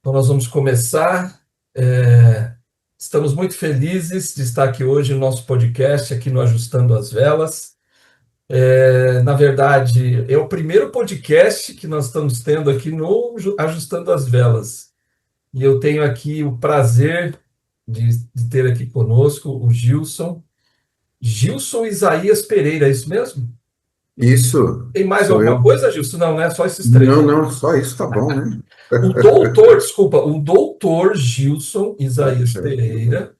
Então, nós vamos começar. É, Estamos muito felizes de estar aqui hoje no nosso podcast, aqui no Ajustando as Velas. Na verdade, é o primeiro podcast que nós estamos tendo aqui no Ajustando as Velas. E eu tenho aqui o prazer de ter aqui conosco o Gilson. Gilson Isaías Pereira, é isso mesmo? Isso, Tem mais sou alguma eu. coisa, Gilson? Não, né? Só esses três. Não, não, só isso tá bom, né? O doutor Gilson Isaías Puxa vida. Pereira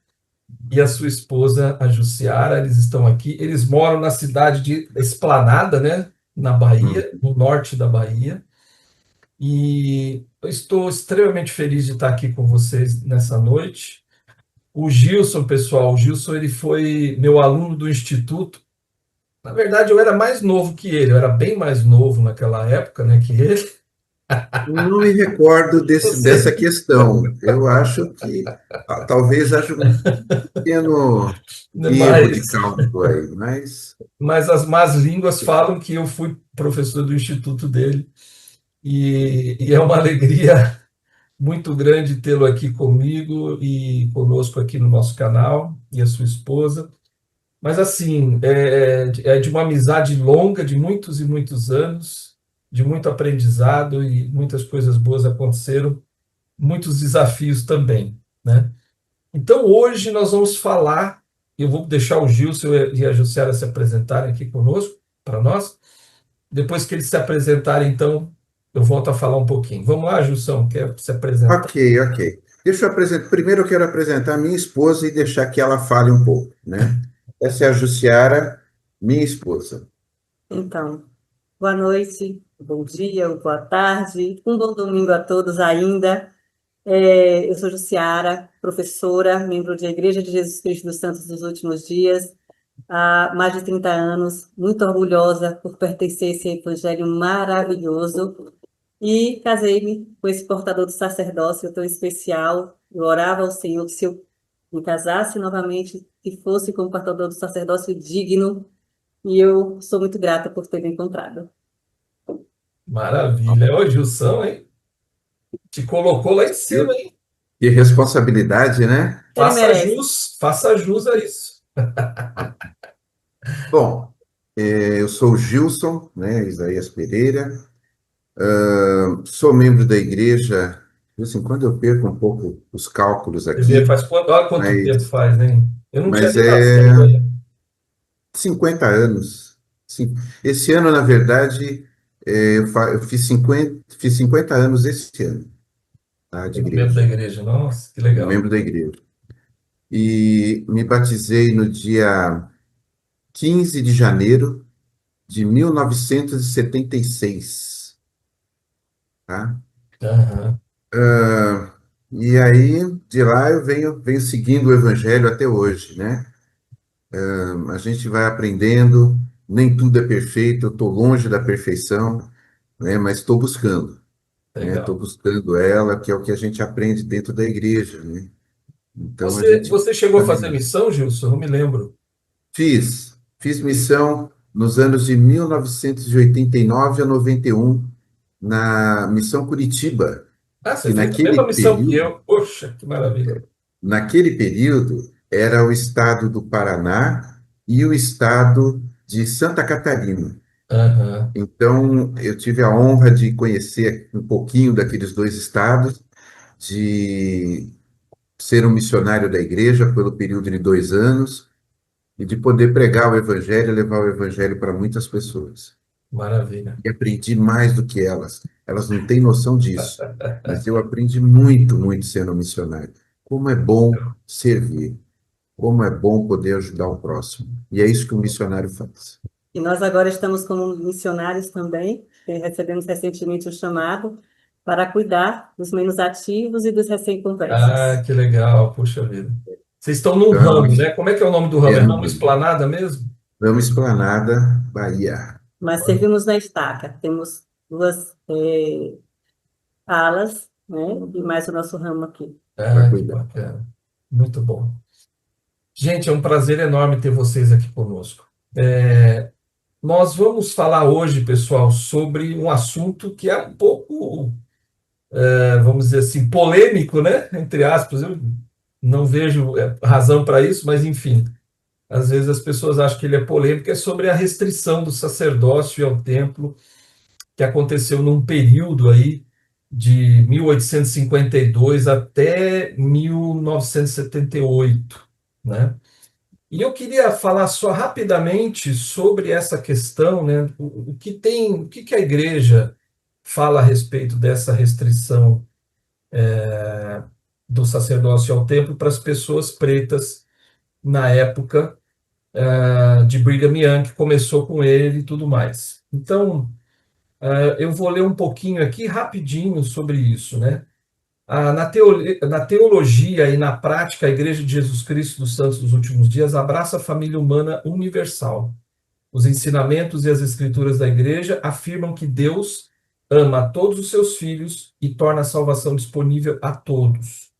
e a sua esposa, a Jussiara, eles estão aqui. Eles moram na cidade de Esplanada, né? Na Hum. Bahia, no norte da Bahia. E eu estou extremamente feliz de estar aqui com vocês nessa noite. O Gilson, pessoal, o Gilson ele foi meu aluno do instituto. Na verdade, eu era mais novo que ele, eu era bem mais novo naquela época, né, que ele. Não me recordo dessa Você, questão. Eu acho que talvez haja um pequeno erro de mas cálculo aí, mas Mas as más línguas falam que eu fui professor do instituto dele, e é uma alegria muito grande tê-lo aqui comigo e conosco aqui no nosso canal, e a sua esposa. Mas, assim, é de uma amizade longa, de muitos e muitos anos, de muito aprendizado e muitas coisas boas aconteceram, muitos desafios também, né? Então, hoje nós vamos falar, eu vou deixar o Gilson e a Jussiara se apresentarem aqui conosco, para nós. Depois que eles se apresentarem, então, eu volto a falar um pouquinho. Vamos lá, Gilson, quer se apresentar? ok, ok. Deixa eu apresentar. Primeiro eu quero apresentar a minha esposa e deixar que ela fale um pouco, né? Essa é a Jussiara, minha esposa. Então, boa noite, bom dia, ou boa tarde, um bom domingo a todos ainda. Eu sou Jussiara, professora, membro da Igreja de Jesus Cristo dos Santos dos Últimos Dias, há mais de 30 anos, muito orgulhosa por pertencer a esse evangelho maravilhoso. E casei-me com esse portador do sacerdócio tão especial. Eu orava ao Senhor que se eu me casasse novamente, que fosse com o portador do sacerdócio digno, e eu sou muito grata por ter me encontrado. Maravilha. Ô, Gilson, hein? Te colocou lá em cima, Viu? hein? Que responsabilidade, né? Ele merece. Faça jus a isso. Bom, eu sou o Gilson, né, Isaías Pereira. Sou membro da igreja, de vez em quando eu perco um pouco os cálculos Você vê, aqui, olha quanto tempo mas, faz, hein? Eu não tinha mas nem é nascido ainda. 50 anos. Sim. Esse ano, na verdade, eu fiz 50 anos esse ano, tá, de Como membro da igreja, igreja. Nossa, que legal. membro da igreja. E me batizei no dia 15 de janeiro de 1976, tá? Aham. E aí, de lá eu venho seguindo o evangelho até hoje, né? A gente vai aprendendo, nem tudo é perfeito, eu estou longe da perfeição, né? Mas estou buscando, né? Estou Legal. buscando ela, que é o que a gente aprende dentro da igreja, né? Então a Você, gente você chegou a fazer missão, Gilson? Não me lembro. fiz missão nos anos de 1989 a 91 na Missão Curitiba, Ah, você que fez a mesma naquele missão que período eu. Poxa, que maravilha. Naquele período, era o estado do Paraná e o estado de Santa Catarina. Aham. Então, eu tive a honra de conhecer um pouquinho daqueles dois estados, de ser um missionário da igreja pelo período de 2 anos e de poder pregar o evangelho e levar o evangelho para muitas pessoas. Maravilha. E aprendi mais do que elas. Elas não têm noção disso, mas eu aprendi muito, muito sendo um missionário. Como é bom servir. Como é bom poder ajudar o próximo. E é isso que o missionário faz. E nós agora estamos como missionários também, recebemos recentemente um chamado para cuidar dos menos ativos e dos Ah, recém-conversos. que legal, puxa vida. Vocês estão num Então, ramo, né? Como é que é o nome do ramo? É no ramo Esplanada mesmo? Vamos Esplanada, Bahia. Mas servimos na estaca, temos duas alas, né? E mais o nosso ramo aqui. Para Ah, que cuidar. bacana. Muito bom. Gente, é um prazer enorme ter vocês aqui conosco. Nós vamos falar hoje, pessoal, sobre um assunto que é um pouco. vamos dizer assim, polêmico, né? Entre aspas, eu não vejo razão para isso, mas enfim, às vezes as pessoas acham que ele é polêmico, é sobre a restrição do sacerdócio ao templo, que aconteceu num período aí de 1852 até 1978, né? E eu queria falar só rapidamente sobre essa questão, né? O que a igreja fala a respeito dessa restrição do sacerdócio ao templo para as pessoas pretas na época de Brigham Young, que começou com ele e tudo mais. Então, eu vou ler um pouquinho aqui rapidinho sobre isso, né? Na teologia e na prática, a Igreja de Jesus Cristo dos Santos dos Últimos Dias abraça a família humana universal. Os ensinamentos e as escrituras da Igreja afirmam que Deus ama todos os seus filhos e torna a salvação disponível a todos.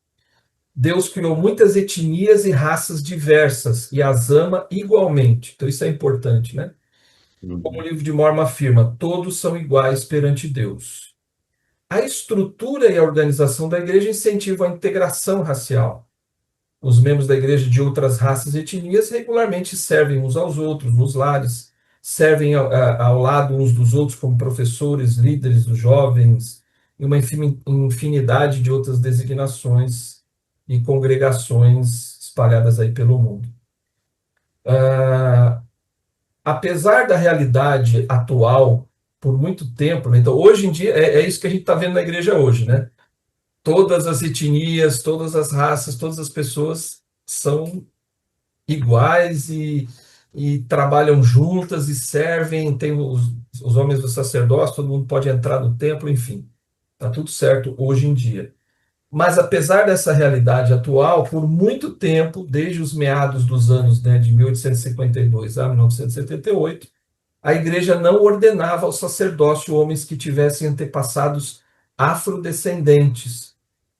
Deus criou muitas etnias e raças diversas e as ama igualmente. Então, isso é importante, né? Como o livro de Mormon afirma, todos são iguais perante Deus. A estrutura e a organização da igreja incentivam a integração racial. Os membros da igreja de outras raças e etnias regularmente servem uns aos outros nos lares, servem ao lado uns dos outros como professores, líderes dos jovens, e uma infinidade de outras designações e congregações espalhadas aí pelo mundo. Apesar da realidade atual, por muito tempo, né? Então hoje em dia é isso que a gente está vendo na igreja hoje, né? Todas as etnias, todas as raças, todas as pessoas são iguais e trabalham juntas e servem, tem os homens do sacerdócio, todo mundo pode entrar no templo, enfim, está tudo certo hoje em dia. Mas apesar dessa realidade atual, por muito tempo, desde os meados dos anos, né, de 1852 a 1978, a igreja não ordenava ao sacerdócio homens que tivessem antepassados afrodescendentes,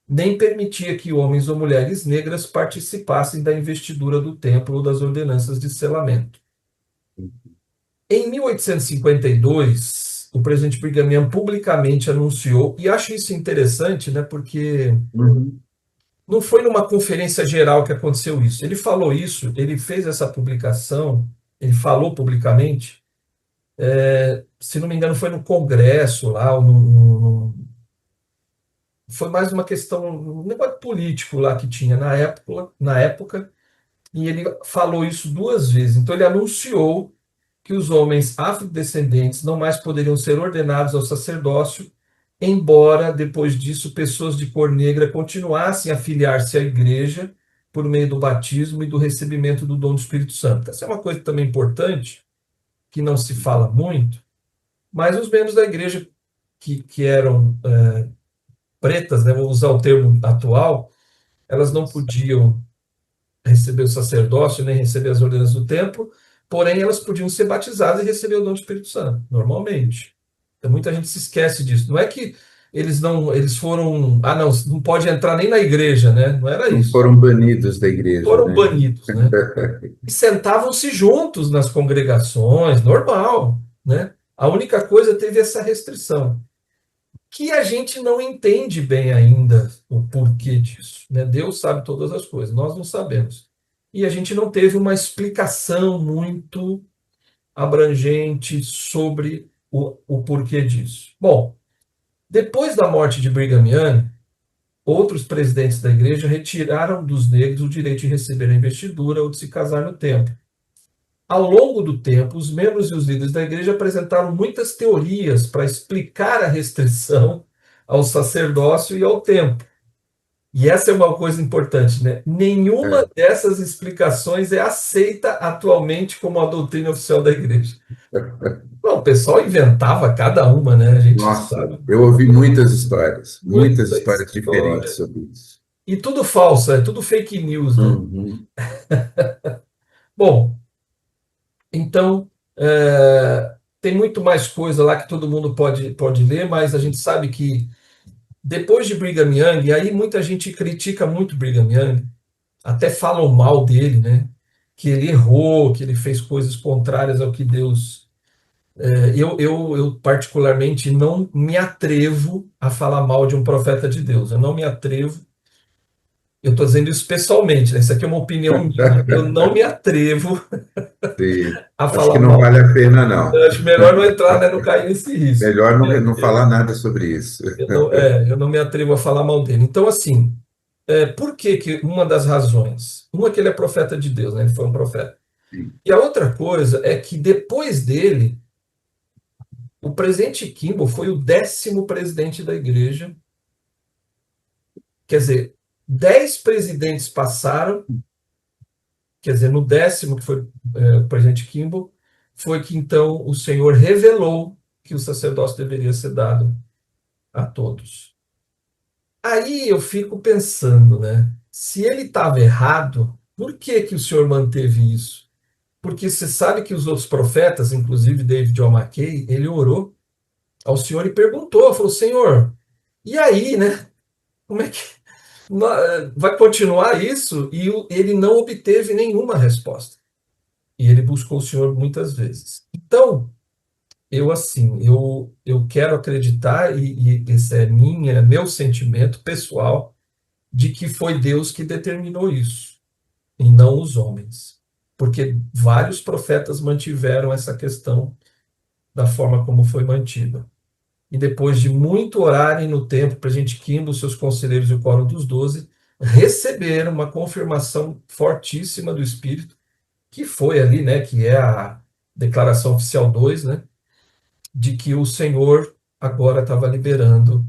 nem permitia que homens ou mulheres negras participassem da investidura do templo ou das ordenanças de selamento. Em 1852, o presidente Brigham Young publicamente anunciou, e acho isso interessante, né, porque não foi numa conferência geral que aconteceu isso. Ele falou isso, ele fez essa publicação, ele falou publicamente, se não me engano, foi no Congresso lá, ou foi mais uma questão, um negócio político lá que tinha na época, e ele falou isso duas vezes. Então, ele anunciou que os homens afrodescendentes não mais poderiam ser ordenados ao sacerdócio, embora, depois disso, pessoas de cor negra continuassem a filiar-se à igreja por meio do batismo e do recebimento do dom do Espírito Santo. Essa é uma coisa também importante, que não se fala muito, mas os membros da igreja que eram pretas, né, vou usar o termo atual, elas não podiam receber o sacerdócio, nem receber as ordenanças do templo, porém elas podiam ser batizadas e receber o dom do Espírito Santo, normalmente. Então, muita gente se esquece disso. Não é que eles foram, não pode entrar nem na igreja, né? Não era Não isso. foram banidos da igreja, Foram né? banidos, né? E sentavam-se juntos nas congregações, normal, né? A única coisa teve essa restrição, que a gente não entende bem ainda o porquê disso, né? Deus sabe todas as coisas, nós não sabemos. E a gente não teve uma explicação muito abrangente sobre o porquê disso. Bom, depois da morte de Brigham Young, outros presidentes da igreja retiraram dos negros o direito de receber a investidura ou de se casar no templo. Ao longo do tempo, os membros e os líderes da igreja apresentaram muitas teorias para explicar a restrição ao sacerdócio e ao templo. E essa é uma coisa importante, né? Nenhuma dessas explicações é aceita atualmente como a doutrina oficial da igreja. Bom, o pessoal inventava cada uma, né? A gente Nossa, sabe. eu ouvi muitas histórias Muita diferentes história. sobre isso. E tudo falso, é tudo fake news, né? Uhum. Bom, então, tem muito mais coisa lá que todo mundo pode ler, mas a gente sabe que depois de Brigham Young, e aí muita gente critica muito Brigham Young, até falam mal dele, né? Que ele errou, que ele fez coisas contrárias ao que Deus Eu particularmente não me atrevo a falar mal de um profeta de Deus. Eu não me atrevo. Eu estou dizendo isso pessoalmente, né? Isso aqui é uma opinião minha. Eu não me atrevo Sim. a Acho que falar não mal. vale a pena, não. Eu acho melhor não entrar, né? Não cair nesse risco. Melhor não falar nada sobre isso. Eu não me atrevo a falar mal dele. Então, assim, por que que uma das razões? Uma que ele é profeta de Deus, né? Ele foi um profeta. Sim. E a outra coisa é que depois dele, o presidente Kimball foi o 10º presidente da igreja. Quer dizer, 10 presidentes passaram, quer dizer, no 10º, que foi o presidente Kimball, foi que então o Senhor revelou que o sacerdócio deveria ser dado a todos. Aí eu fico pensando, né? Se ele estava errado, por que que o Senhor manteve isso? Porque você sabe que os outros profetas, inclusive David John Mackay, ele orou ao Senhor e perguntou, falou, Senhor, e aí, né? Como é que vai continuar isso? E ele não obteve nenhuma resposta. E ele buscou o Senhor muitas vezes. Então, eu quero acreditar, e esse é meu sentimento pessoal, de que foi Deus que determinou isso, e não os homens. Porque vários profetas mantiveram essa questão da forma como foi mantida. E depois de muito orarem no templo, para a gente Kimball, seus conselheiros e o quórum dos 12, receberam uma confirmação fortíssima do Espírito, que foi ali, né, que é a declaração oficial 2, né, de que o Senhor agora estava liberando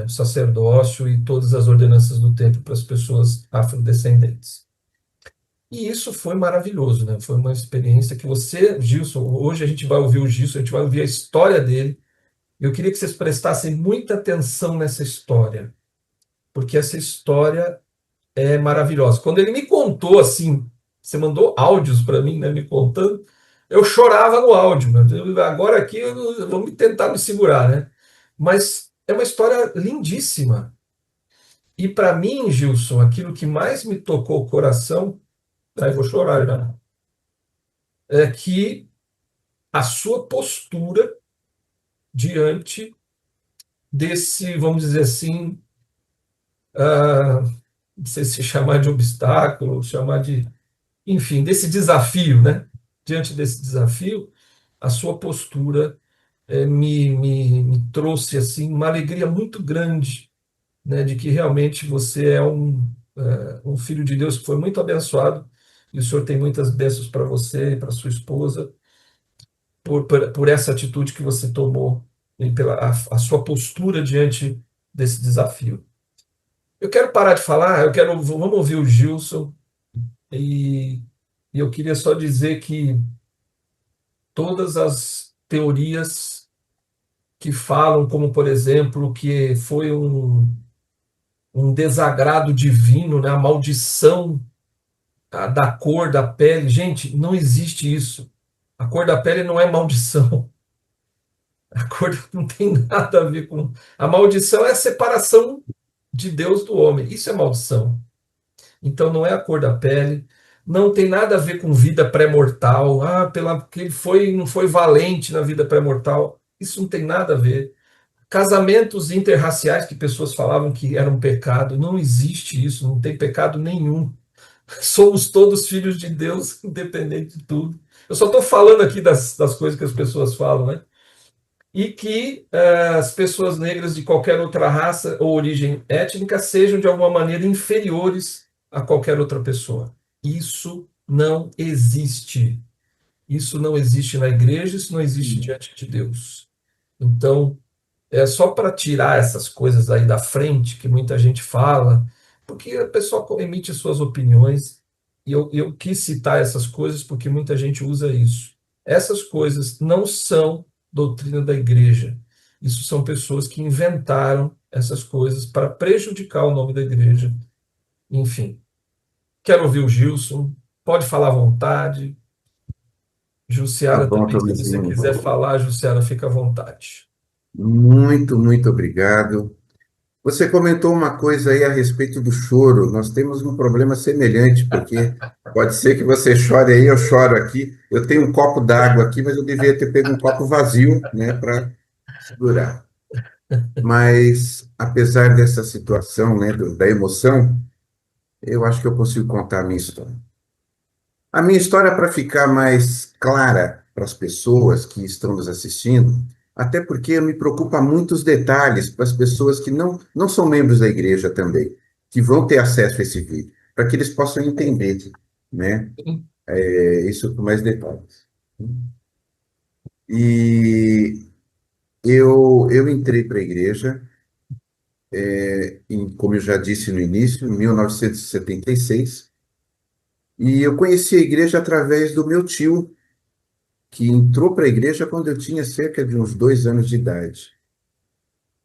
o sacerdócio e todas as ordenanças do templo para as pessoas afrodescendentes. E isso foi maravilhoso, né? Foi uma experiência que você, Gilson, hoje a gente vai ouvir o Gilson, a gente vai ouvir a história dele. Eu queria que vocês prestassem muita atenção nessa história, porque essa história é maravilhosa. Quando ele me contou assim, você mandou áudios para mim, né, me contando, eu chorava no áudio, né? Agora aqui eu vou tentar me segurar, né? Mas é uma história lindíssima. E para mim, Gilson, aquilo que mais me tocou o coração, aí vou chorar já, é que a sua postura diante desse, vamos dizer assim, não sei se chamar de obstáculo, chamar de, enfim, desse desafio, né? Diante desse desafio, a sua postura me trouxe assim uma alegria muito grande, né? De que realmente você é um filho de Deus que foi muito abençoado e o Senhor tem muitas bênçãos para você e para sua esposa por essa atitude que você tomou e pela a sua postura diante desse desafio. Eu quero parar de falar, vamos ouvir o Gilson e, e eu queria só dizer que todas as teorias que falam, como por exemplo, que foi um desagrado divino, né, a maldição da cor da pele, gente, não existe isso. A cor da pele não é maldição. A cor não tem nada a ver com. A maldição é a separação de Deus do homem. Isso é maldição. Então não é a cor da pele, não tem nada a ver com vida pré-mortal. Que ele não foi valente na vida pré-mortal. Isso não tem nada a ver. Casamentos interraciais que pessoas falavam que eram pecado, não existe isso, não tem pecado nenhum. Somos todos filhos de Deus, independente de tudo. Eu só estou falando aqui das coisas que as pessoas falam, né? E que as pessoas negras de qualquer outra raça ou origem étnica sejam de alguma maneira inferiores a qualquer outra pessoa. Isso não existe. Isso não existe na igreja, isso não existe diante de Deus. Então, é só para tirar essas coisas aí da frente, que muita gente fala, porque a pessoa emite suas opiniões, e eu quis citar essas coisas porque muita gente usa isso. Essas coisas não são doutrina da igreja. Isso são pessoas que inventaram essas coisas para prejudicar o nome da igreja. Enfim, quero ouvir o Gilson, pode falar à vontade. Tá Jussiara bom, também, se você Tomizinho. quiser falar, Jussiara, fica à vontade. Muito, muito obrigado. Você comentou uma coisa aí a respeito do choro. Nós temos um problema semelhante, porque pode ser que você chore aí, eu choro aqui. Eu tenho um copo d'água aqui, mas eu devia ter pego um copo vazio, né, para segurar. Mas, apesar dessa situação, né, da emoção, eu acho que eu consigo contar a minha história. A minha história, para ficar mais clara para as pessoas que estão nos assistindo, até porque me preocupa muitos detalhes para as pessoas que não são membros da igreja também, que vão ter acesso a esse vídeo, para que eles possam entender, né, isso com mais detalhes. E eu entrei para a igreja, como eu já disse no início, em 1976, e eu conheci a igreja através do meu tio, que entrou para a igreja quando eu tinha cerca de uns 2 anos de idade.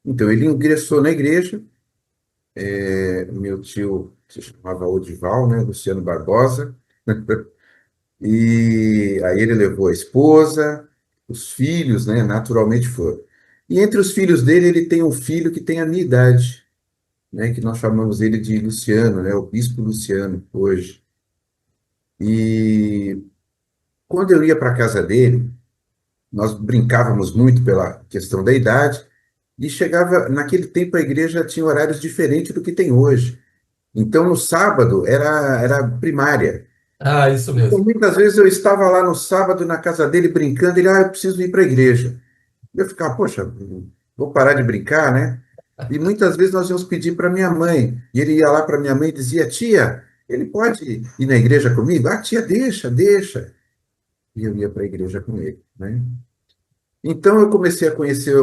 Então, ele ingressou na igreja, meu tio se chamava Odival, né, Luciano Barbosa, e aí ele levou a esposa, os filhos, né, naturalmente foram. E entre os filhos dele, ele tem um filho que tem a minha idade, né, que nós chamamos ele de Luciano, né, o Bispo Luciano, hoje. E quando eu ia para a casa dele, nós brincávamos muito pela questão da idade, e chegava, naquele tempo a igreja tinha horários diferentes do que tem hoje. Então, no sábado, era primária. Ah, isso Então, mesmo. muitas vezes eu estava lá no sábado na casa dele brincando, ele, eu preciso ir para a igreja. Eu ficava, poxa, vou parar de brincar, né? E muitas vezes nós íamos pedir para minha mãe, e ele ia lá para minha mãe e dizia, tia, ele pode ir na igreja comigo? Ah, tia, deixa, deixa. E eu ia para a igreja com ele, né? Então eu comecei a conhecer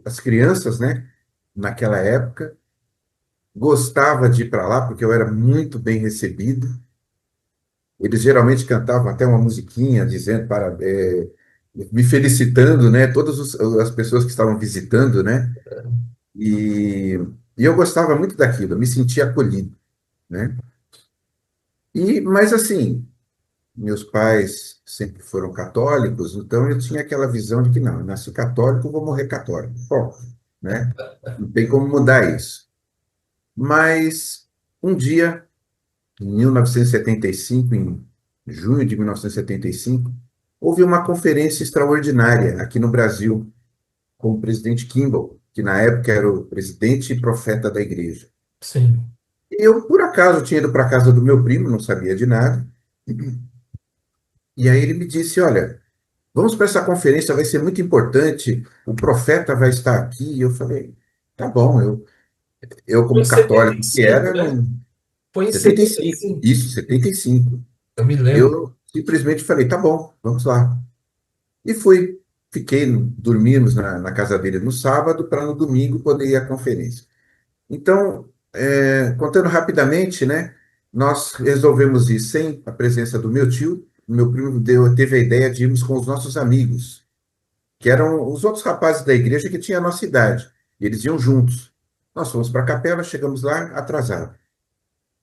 as crianças, né? Naquela época, gostava de ir para lá porque eu era muito bem recebido. Eles geralmente cantavam até uma musiquinha dizendo me felicitando, né? As pessoas que estavam visitando, né? E, e eu gostava muito daquilo, eu me sentia acolhido, né? Mas assim, meus pais sempre foram católicos, então eu tinha aquela visão de que não, eu nasci católico, vou morrer católico. Bom, né? Não tem como mudar isso. Mas um dia, em 1975, em junho de 1975, houve uma conferência extraordinária aqui no Brasil com o presidente Kimball, que na época era o presidente e profeta da igreja. Sim. E eu, por acaso, tinha ido para a casa do meu primo, não sabia de nada, e aí ele me disse, olha, vamos para essa conferência, vai ser muito importante, o profeta vai estar aqui. E eu falei, tá bom, eu Foi em como setenta e católico que cinco, era, né? não. Foi em 75, 75. isso, 75. Eu me lembro. Eu simplesmente falei, tá bom, vamos lá. E fui. Dormimos na casa dele no sábado para no domingo poder ir à conferência. Então, contando rapidamente, né, nós resolvemos ir sem a presença do meu tio. Meu primo teve a ideia de irmos com os nossos amigos, que eram os outros rapazes da igreja que tinham a nossa idade. E eles iam juntos. Nós fomos para a capela, chegamos lá atrasado.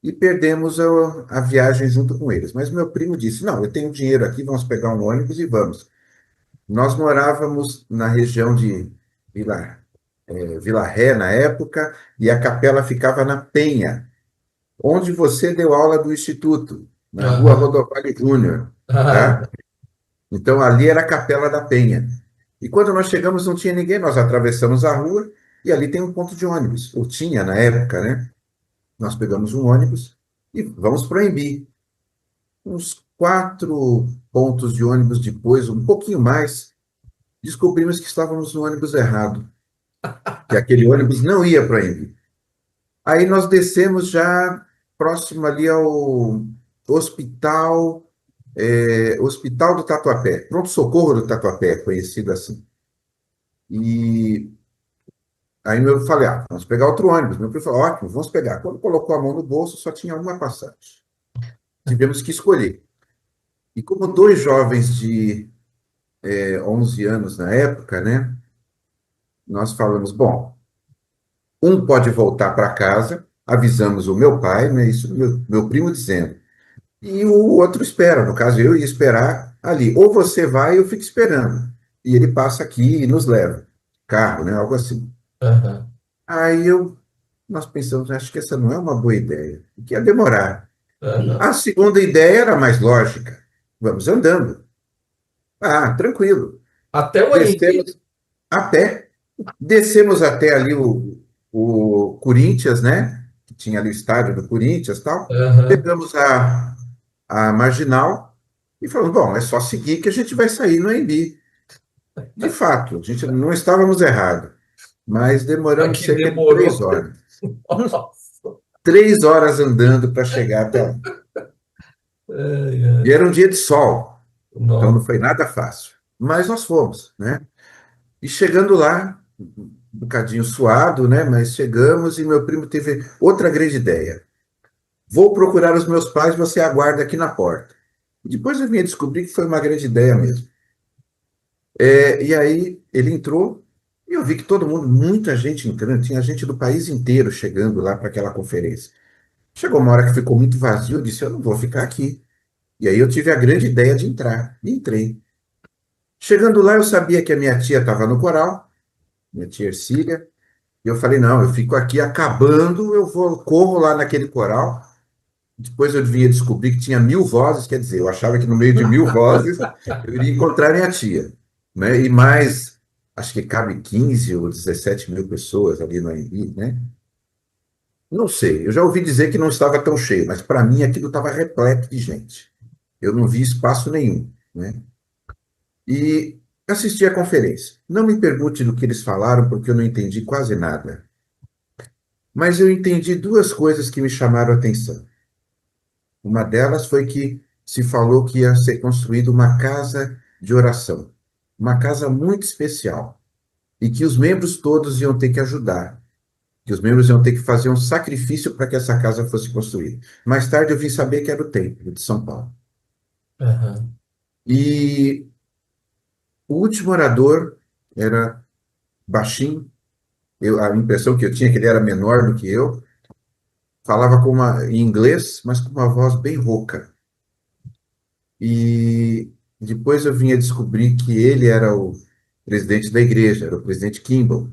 E perdemos a viagem junto com eles. Mas meu primo disse: não, eu tenho dinheiro aqui, vamos pegar um ônibus e vamos. Nós morávamos na região de Vila, Vila Ré, na época, e a capela ficava na Penha, onde você deu aula do Instituto, na Rua Aham. Rodovalho Júnior, Ah, tá? Então, ali era a Capela da Penha. E quando nós chegamos, não tinha ninguém, nós atravessamos a rua e ali tem um ponto de ônibus, ou tinha na época, né? Nós pegamos um ônibus e vamos para o Embi. Uns 4 pontos de ônibus depois, um pouquinho mais, descobrimos que estávamos no ônibus errado, que aquele ônibus não ia para Embi. Aí nós descemos já próximo ali ao hospital, Hospital do Tatuapé, pronto-socorro do Tatuapé, conhecido assim. E aí eu falei, vamos pegar outro ônibus. Meu filho falou, ótimo, vamos pegar. Quando colocou a mão no bolso, só tinha uma passagem. Tivemos que escolher. E como dois jovens de 11 anos na época, né, nós falamos, bom, um pode voltar para casa, avisamos o meu pai, né, isso meu primo dizendo, e o outro espera, no caso eu ia esperar ali, ou você vai, eu fico esperando, e ele passa aqui e nos leva, carro, né, algo assim. aham. Aí eu nós pensamos, acho que essa não é uma boa ideia, que ia demorar. Aham. A segunda ideia era mais lógica. Vamos andando. Ah, tranquilo. Até o Anhembi? Descemos a pé. Descemos até ali o Corinthians, né? Que tinha ali o estádio do Corinthians e tal. Aham. Pegamos a marginal e falamos, bom, é só seguir que a gente vai sair no AMB. De fato, a gente não estávamos errados, mas Mas demoramos que cerca de três demorou. horas. Nossa. 3 horas andando para chegar até lá. Ai, E ai. era um dia de sol, então não Nossa. foi nada fácil. Mas nós fomos, né? E chegando lá, um bocadinho suado, né? Mas chegamos e meu primo teve outra grande ideia. Vou procurar os meus pais, você aguarda aqui na porta. Depois eu vim a descobrir que foi uma grande ideia mesmo. E aí ele entrou e eu vi que todo mundo, muita gente entrando, tinha gente do país inteiro chegando lá para aquela conferência. Chegou uma hora que ficou muito vazio, eu disse, eu não vou ficar aqui. E aí eu tive a grande ideia de entrar. E entrei. Chegando lá, eu sabia que a minha tia estava no coral, minha tia Ercília, e eu falei, não, eu fico aqui acabando, eu vou, corro lá naquele coral. Depois eu vinha descobrir que tinha 1.000 vozes, quer dizer, eu achava que no meio de 1.000 vozes eu iria encontrar minha tia, né? E mais, acho que cabe 15 ou 17 mil pessoas ali no AMB, né? Não sei, eu já ouvi dizer que não estava tão cheio, mas para mim aquilo estava repleto de gente. Eu não vi espaço nenhum, né? E assisti a conferência. Não me pergunte do que eles falaram, porque eu não entendi quase nada. Mas eu entendi duas coisas que me chamaram a atenção. Uma delas foi que se falou que ia ser construída uma casa de oração, uma casa muito especial, e que os membros todos iam ter que ajudar, que os membros iam ter que fazer um sacrifício para que essa casa fosse construída. Mais tarde eu vim saber que era o templo de São Paulo. Aham. E o último orador era baixinho, a impressão que eu tinha é que ele era menor do que eu, falava em inglês, mas com uma voz bem rouca. E depois eu vim a descobrir que ele era o presidente da igreja, era o presidente Kimball.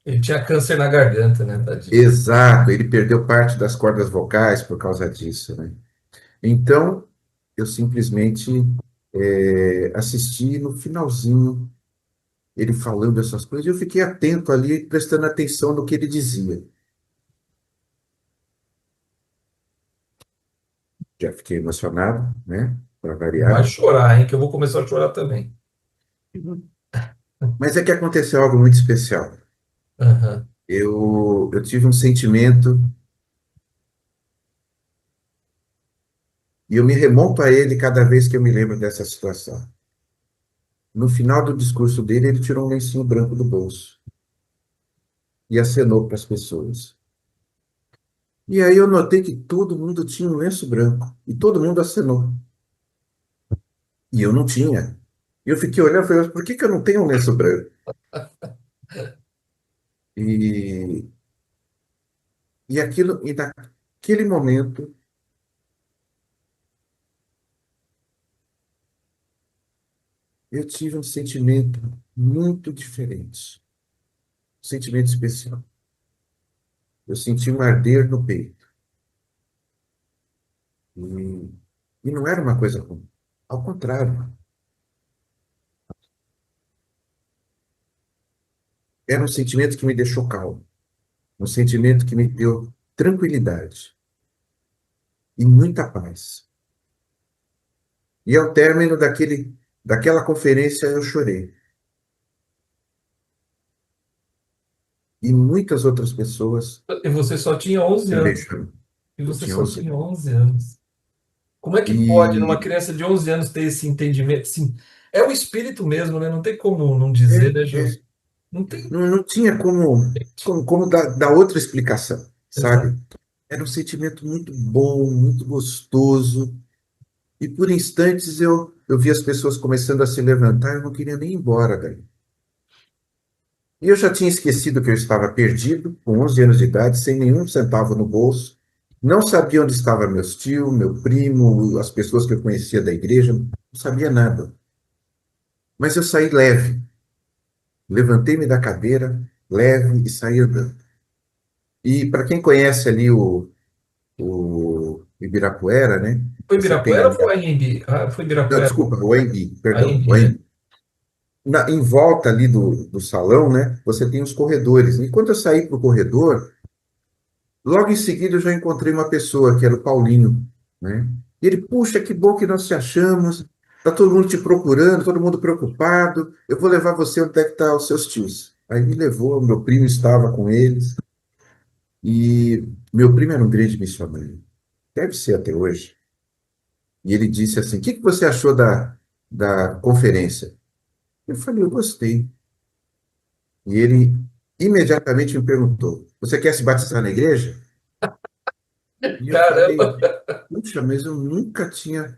Ele tinha câncer na garganta, né, tadinho? Exato, ele perdeu parte das cordas vocais por causa disso, né? Então, eu simplesmente assisti no finalzinho ele falando essas coisas, e eu fiquei atento ali, prestando atenção no que ele dizia. Já fiquei emocionado, né? Para Não vai variar. chorar, hein, que eu vou começar a chorar também. Mas é que aconteceu algo muito especial. Aham. Eu tive um sentimento e eu me remonto a ele cada vez que eu me lembro dessa situação. No final do discurso dele, ele tirou um lencinho branco do bolso e acenou para as pessoas. E aí eu notei que todo mundo tinha um lenço branco e todo mundo acenou. E eu não tinha. E eu fiquei olhando e falei, mas por que que eu não tenho um lenço branco? E, e naquele momento, eu tive um sentimento muito diferente, um sentimento especial. Eu senti um arder no peito. E, e não era uma coisa ruim. Ao contrário, era um sentimento que me deixou calmo, um sentimento que me deu tranquilidade e muita paz. E ao término daquela conferência eu chorei. E muitas outras pessoas E você só tinha 11 também anos. choraram. E Eu você tinha só 11 tinha anos. 11 anos. Como é que pode, numa E criança de 11 anos, ter esse entendimento? Sim, é o espírito mesmo, né? Não tem como não dizer, é, né, é, Gilson? Não tem não tinha como dar outra explicação, Exato. sabe? Era um sentimento muito bom, muito gostoso. E por instantes eu vi as pessoas começando a se levantar, eu não queria nem ir embora daí. E eu já tinha esquecido que eu estava perdido, com 11 anos de idade, sem nenhum centavo no bolso. Não sabia onde estava meus tios, meu primo, as pessoas que eu conhecia da igreja, não sabia nada. Mas eu saí leve, levantei-me da cadeira, leve e saí andando. E para quem conhece ali o Ibirapuera, né? Foi Você tem Ibirapuera ou ali. foi Anhembi? Ah, foi Não, Ibirapuera. desculpa, o Embi, perdão, Anhembi, o né? Embi. Em volta ali do salão, né? Você tem os corredores. E quando eu saí para o corredor, logo em seguida eu já encontrei uma pessoa, que era o Paulinho, né? E ele, puxa, que bom que nós te achamos. Tá todo mundo te procurando, todo mundo preocupado. Eu vou levar você onde é que tá os seus tios. Aí me levou, meu primo estava com eles. E meu primo era um grande missionário. Deve ser até hoje. E ele disse assim: o que que você achou da conferência? Eu falei: eu gostei. E ele imediatamente me perguntou: você quer se batizar na igreja? E eu falei: Caramba, puxa, mas eu nunca tinha.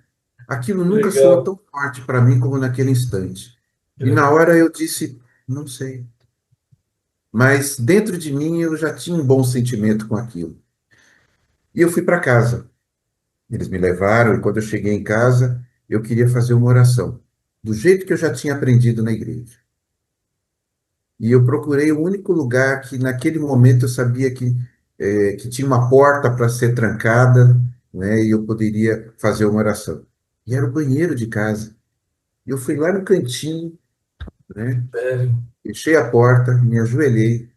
Aquilo que nunca soou legal, tão forte para mim como naquele instante. que E na legal. hora eu disse: não sei. Mas dentro de mim eu já tinha um bom sentimento com aquilo. E eu fui para casa. Eles me levaram, e quando eu cheguei em casa, eu queria fazer uma oração, do jeito que eu já tinha aprendido na igreja. E eu procurei o único lugar que, naquele momento, eu sabia que tinha uma porta para ser trancada, né, e eu poderia fazer uma oração. E era o banheiro de casa. E eu fui lá no cantinho, né, Sério. fechei a porta, me ajoelhei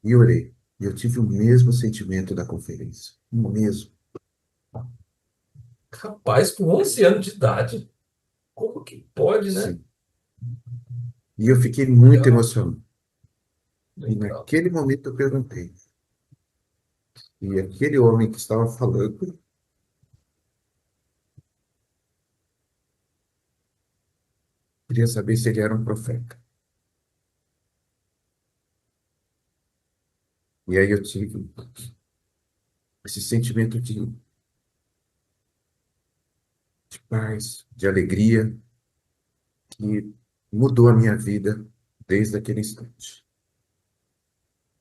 e orei. E eu tive o mesmo sentimento da conferência. O mesmo. Rapaz, com 11 anos de idade, como que pode, né? Sim. E eu fiquei muito Legal, emocionado. E legal. naquele momento eu perguntei. E aquele homem que estava falando, queria saber se ele era um profeta. E aí eu tive esse sentimento de paz, de alegria, que mudou a minha vida desde aquele instante.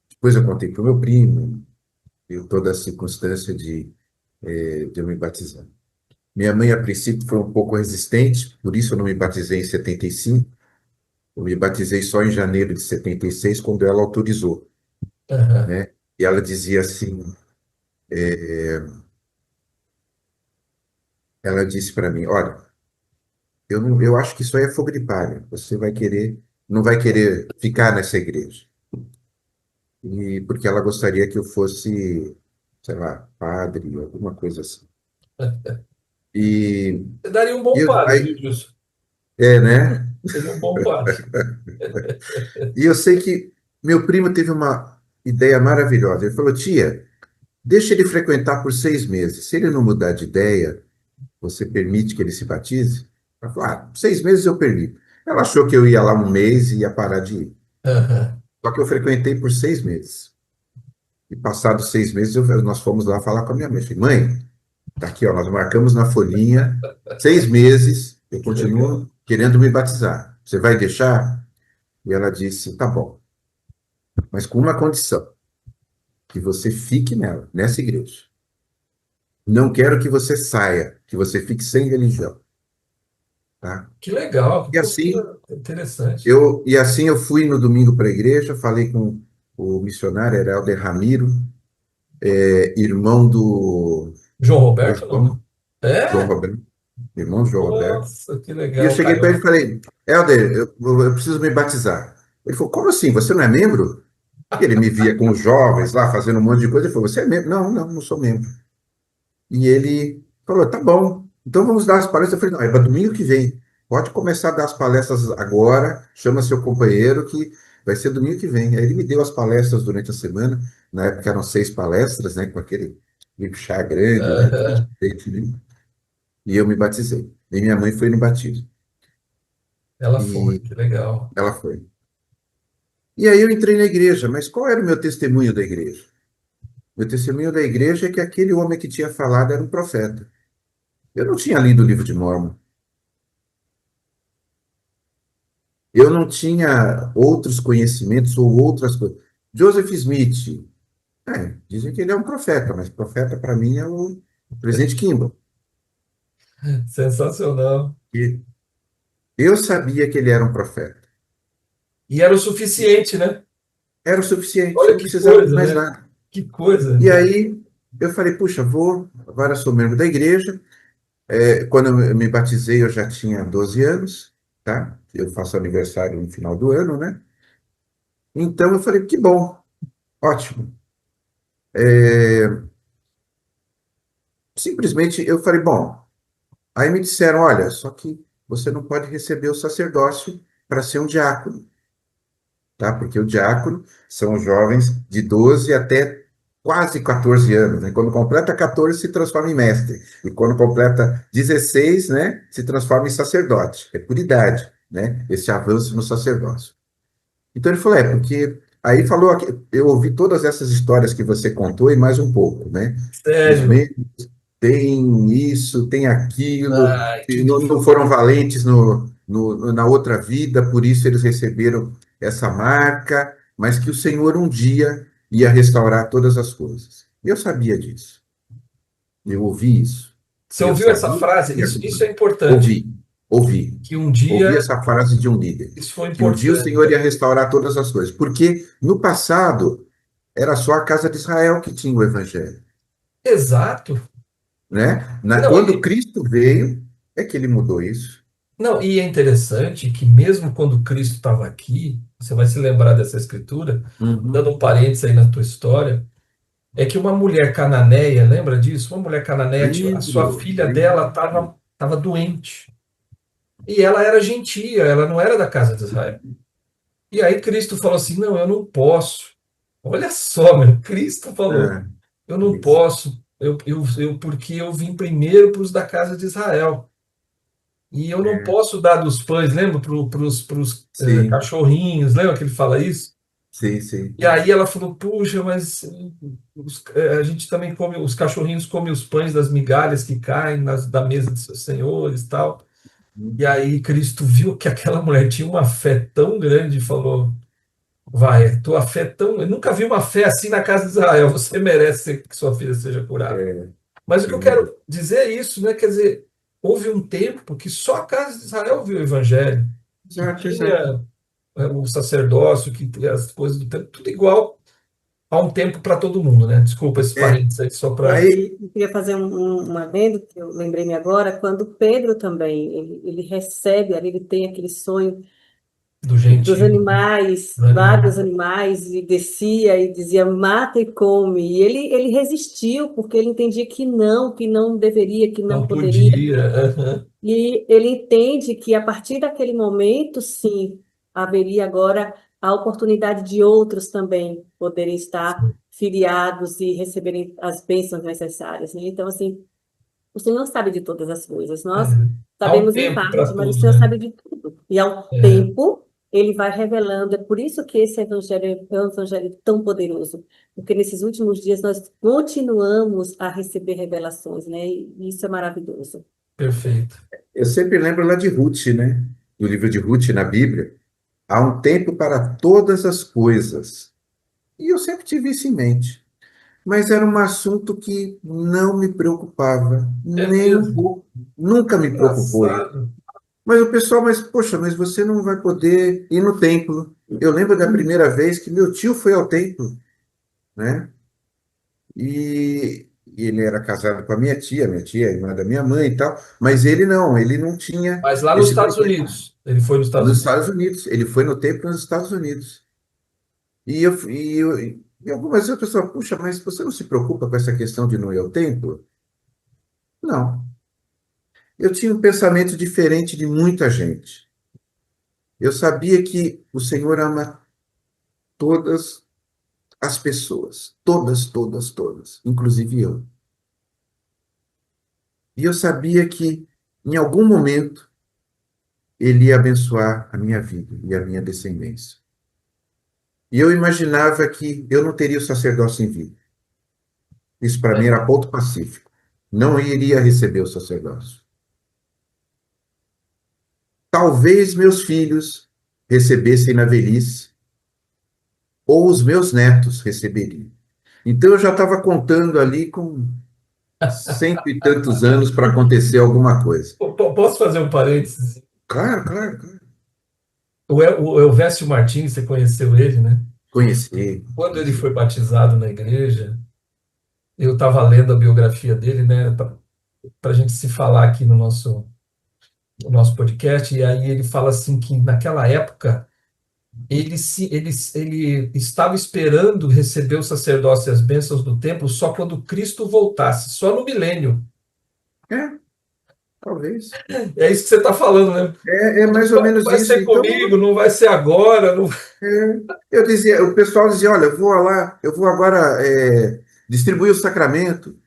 Depois eu contei para o meu primo, e toda a circunstância de eu me batizar. Minha mãe, a princípio, foi um pouco resistente, por isso eu não me batizei em 75. Eu me batizei só em janeiro de 76, quando ela autorizou, Aham. né? E ela dizia assim, ela disse para mim: olha, eu acho que isso aí é fogo de palha. Você vai querer, não vai querer ficar nessa igreja. E porque ela gostaria que eu fosse, sei lá, padre, alguma coisa assim. E Você daria um bom padre, viu, Gilson? né? Seria um bom padre. E eu sei que meu primo teve uma ideia maravilhosa. Ele falou: tia, deixa ele frequentar por 6 meses. Se ele não mudar de ideia, você permite que ele se batize? Ela falou: 6 meses eu permito. Ela achou que eu ia lá um mês e ia parar de ir. Aham. Só que eu frequentei por 6 meses. E passados 6 meses, nós fomos lá falar com a minha mãe. Falei: mãe, tá aqui, ó, nós marcamos na folhinha, 6 meses, eu Que legal. continuo querendo me batizar. Você vai deixar? E ela disse: tá bom, mas com uma condição, que você fique nela, nessa igreja. Não quero que você saia, que você fique sem religião, tá? Que legal, que E assim postura interessante. e assim eu fui no domingo para a igreja, falei com o missionário, era Helder Ramiro, irmão João do Roberto, não? João, João É? Roberto, irmão do João Roberto. Nossa, que E eu legal, cheguei para ele e Caio. falei: Helder, eu preciso me batizar. Ele falou: como assim? Você não é membro? E ele me via com os jovens lá fazendo um monte de coisa. Ele falou: você é membro? Não, não, não sou membro. E ele falou: tá bom, então vamos dar as palestras. Eu falei: não, é para domingo que vem. Pode começar a dar as palestras agora, chama seu companheiro que vai ser domingo que vem. Aí ele me deu as palestras durante a semana. Na época eram 6 palestras, né, com aquele chá grande, né, tudo Aham. diferente, né? E eu me batizei. E minha mãe foi no batismo. Ela foi, E que legal. ela foi. E aí eu entrei na igreja, mas qual era o meu testemunho da igreja? Meu testemunho da igreja é que aquele homem que tinha falado era um profeta. Eu não tinha lido o livro de Mórmon. Eu não tinha outros conhecimentos ou outras coisas. Joseph Smith, dizem que ele é um profeta, mas profeta para mim é o presidente Kimball. Sensacional. E eu sabia que ele era um profeta. E era o suficiente, né? Era o suficiente, eu Olha não que precisava de coisa, mais né? nada. Que coisa. E aí eu falei, puxa, agora sou membro da igreja. Quando eu me batizei, eu já tinha 12 anos, tá? Eu faço aniversário no final do ano, né? Então eu falei, que bom, ótimo. Simplesmente eu falei, bom, aí me disseram, olha, só que você não pode receber o sacerdócio para ser um diácono, tá? Porque o diácono são jovens de 12 até quase 14 anos, né? Quando completa 14 se transforma em mestre, e quando completa 16, né, se transforma em sacerdote. É por idade, né? Esse avanço no sacerdócio. Então ele falou, porque aí falou, eu ouvi todas essas histórias que você contou e mais um pouco, né? Os Sério? membros têm isso, tem aquilo, Ai, que e não foram valentes na outra vida, por isso eles receberam essa marca, mas que o Senhor um dia ia restaurar todas as coisas. Eu sabia disso, eu ouvi isso, Você eu ouviu essa sabia que frase? ia Isso é acontecer. importante. Ouvi, ouvi, Que um ouvi dia essa frase de um líder, isso foi que um dia o Senhor importante. ia restaurar todas as coisas, porque no passado era só a casa de Israel que tinha o evangelho, Exato. né? Não, Quando Cristo veio, é que ele mudou isso. não, e é interessante que mesmo quando Cristo estava aqui, você vai se lembrar dessa escritura, dando Uhum. um parênteses aí na tua história, é que uma mulher cananeia, lembra disso? Uma mulher cananeia, a sua Lembro, filha dela lembro. estava doente. E ela era gentia, ela não era da casa de Israel. E aí Cristo falou assim: não, eu não posso. Olha só, meu, Cristo falou: É, eu não isso. posso, porque eu vim primeiro para os da casa de Israel. E eu não É, posso dar dos pães, lembra, para os sim, cachorrinhos, lembra que ele fala isso? sim, sim. E aí ela falou: puxa, mas a gente também come, os cachorrinhos comem os pães das migalhas que caem da mesa de seus senhores e tal. E aí Cristo viu que aquela mulher tinha uma fé tão grande e falou: vai, tua fé é tão. Eu nunca vi uma fé assim na casa de Israel, você merece que sua filha seja curada. É, Mas o que eu tremendo. quero dizer é isso, né? Quer dizer, houve um tempo que só a casa de Israel viu o evangelho, que Exato, exato. tinha o sacerdócio, que tinha as coisas do tempo, tudo igual há um tempo para todo mundo, né? Desculpa esse É, parênteses aí, só para aí, Eu queria fazer um adendo, que eu lembrei-me agora, quando Pedro também, ele recebe ali, ele tem aquele sonho do dos gentio, animais, do vários animal. animais, e descia e dizia, mata e come. E ele resistiu, porque ele entendia que não deveria, que não Não poderia. podia. Aham. E ele entende que a partir daquele momento, sim, haveria agora a oportunidade de outros também poderem estar filiados e receberem as bênçãos necessárias, né? Então, assim, o Senhor sabe de todas as coisas. É. Nós Há um sabemos em tempo para parte, mas o tudo, Senhor né? sabe de tudo. E ao É, tempo, ele vai revelando. É por isso que esse evangelho é um evangelho tão poderoso. Porque nesses últimos dias nós continuamos a receber revelações, né? E isso é maravilhoso. perfeito. eu sempre lembro lá de Ruth, né? Do livro de Ruth na Bíblia. Há um tempo para todas as coisas. E eu sempre tive isso em mente. Mas era um assunto que não me preocupava, É nem um mesmo. pouco. Nunca me preocupou. Engraçado. Mas o pessoal, poxa, mas você não vai poder ir no templo. Eu lembro da primeira vez que meu tio foi ao templo, né? E ele era casado com a minha tia, é irmã da minha mãe e tal, mas ele não tinha Mas lá nos esse Estados problema. Unidos. Ele foi nos Estados Nos Unidos. Estados Unidos, ele foi no templo nos Estados Unidos. E algumas vezes a pessoa, puxa, mas você não se preocupa com essa questão de não ir ao templo? Não. Eu tinha um pensamento diferente de muita gente. Eu sabia que o Senhor ama todas as pessoas, todas, todas, todas, inclusive eu. E eu sabia que em algum momento ele ia abençoar a minha vida e a minha descendência. E eu imaginava que eu não teria o sacerdócio em vida. Isso para mim era ponto pacífico. Não iria receber o sacerdócio. Talvez meus filhos recebessem na velhice, ou os meus netos receberiam. Então eu já estava contando ali com cento e tantos anos para acontecer alguma coisa. Posso fazer um parênteses? Claro, claro, claro. O Elvésio Martins, você conheceu ele, né? Conheci. Quando ele Conheci. foi batizado na igreja, eu estava lendo a biografia dele, né, para a gente se falar aqui no nosso podcast, e aí ele fala assim que naquela época ele estava esperando receber o sacerdócio e as bênçãos do templo só quando Cristo voltasse, só no milênio. É, talvez. É isso que você está falando, né? É mais ou Não menos vai isso. ser Então, comigo, não vai ser agora. Não... é, eu dizia, o pessoal dizia, olha, eu vou agora distribuir o sacramento.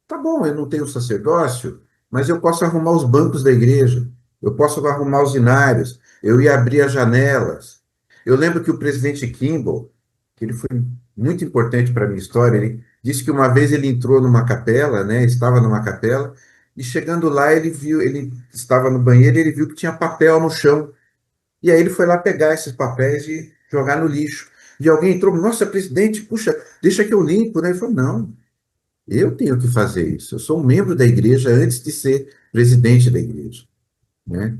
Tá bom, eu não tenho sacerdócio, mas eu posso arrumar os bancos da igreja, eu posso arrumar os inários, eu ia abrir as janelas. Eu lembro que o presidente Kimball, que ele foi muito importante para a minha história, ele disse que uma vez ele entrou numa capela, né, estava numa capela, e chegando lá ele viu, ele estava no banheiro e ele viu que tinha papel no chão. E aí ele foi lá pegar esses papéis e jogar no lixo. E alguém entrou, nossa, presidente, puxa, deixa que eu limpo, né? Ele falou, não, eu tenho que fazer isso. Eu sou um membro da igreja antes de ser presidente da igreja, né?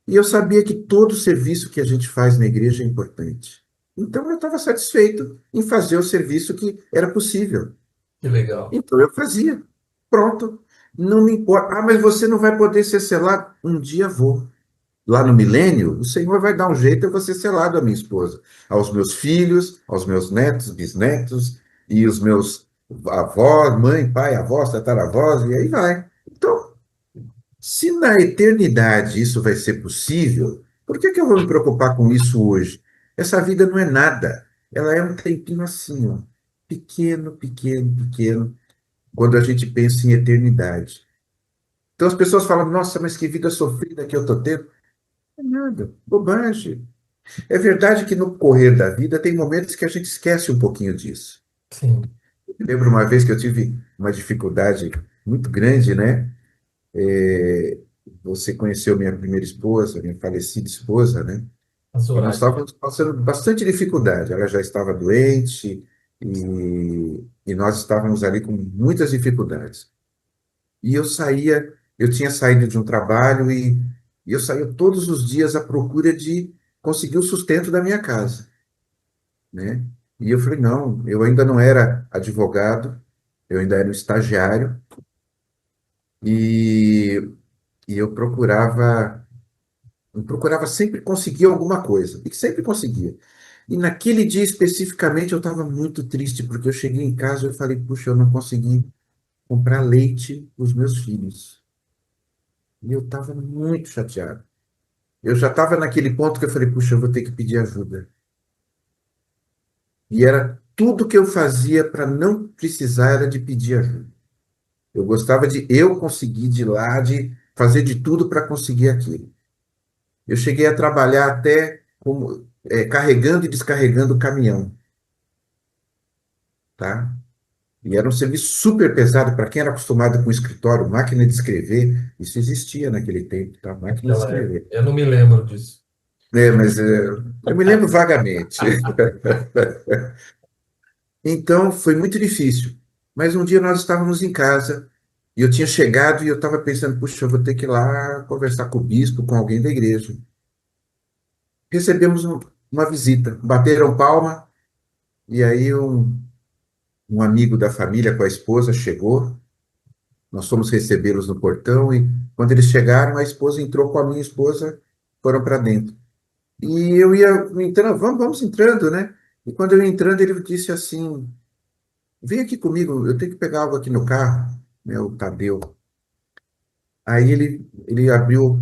E eu sabia que todo serviço que a gente faz na igreja é importante. Então eu estava satisfeito em fazer o serviço que era possível. Que legal. Então eu fazia. Pronto. Não me importa. Ah, mas você não vai poder ser selado? Um dia vou. Lá no milênio, o Senhor vai dar um jeito, eu vou ser selado à minha esposa, aos meus filhos, aos meus netos, bisnetos, e os meus avós, mãe, pai, avós, tataravós, e aí vai. Então, se na eternidade isso vai ser possível, por que que eu vou me preocupar com isso hoje? Essa vida não é nada. Ela é um tempinho assim, ó, pequeno, pequeno, pequeno, quando a gente pensa em eternidade. Então as pessoas falam, nossa, mas que vida sofrida que eu estou tendo. É nada, bobagem. É verdade que no correr da vida tem momentos que a gente esquece um pouquinho disso. Sim, Eu lembro uma vez que eu tive uma dificuldade muito grande, né? Você conheceu minha primeira esposa, minha falecida esposa, né? a E nós Zoraida. estávamos passando bastante dificuldade. Ela já estava doente e nós estávamos ali com muitas dificuldades. E eu tinha saído de um trabalho e eu saía todos os dias à procura de conseguir o sustento da minha casa, né? E eu falei, não, eu ainda não era advogado, eu ainda era um estagiário e, e eu procurava sempre conseguir alguma coisa, e sempre conseguia. E naquele dia especificamente eu estava muito triste, porque eu cheguei em casa e eu falei, puxa, eu não consegui comprar leite para os meus filhos. E eu estava muito chateado. Eu já estava naquele ponto que eu falei, puxa, eu vou ter que pedir ajuda. E era tudo que eu fazia para não precisar era de pedir ajuda. Eu gostava de eu conseguir de lá, de fazer de tudo para conseguir aquilo. Eu cheguei a trabalhar até como, carregando e descarregando o caminhão, tá? E era um serviço super pesado para quem era acostumado com escritório, máquina de escrever. Isso existia naquele tempo, tá? Máquina de Naquela época. escrever. Eu não me lembro disso. Mas eu me lembro vagamente. Então, foi muito difícil. Mas um dia nós estávamos em casa e eu tinha chegado e eu estava pensando, puxa, eu vou ter que ir lá conversar com o bispo, com alguém da igreja. Recebemos uma visita, bateram palma e aí um amigo da família com a esposa chegou. Nós fomos recebê-los no portão e quando eles chegaram, a esposa entrou com a minha esposa, foram para dentro. E eu ia entrando, vamos entrando, né? E quando eu ia entrando, ele disse assim: vem aqui comigo, eu tenho que pegar algo aqui no carro, né, o Tadeu. Aí ele abriu o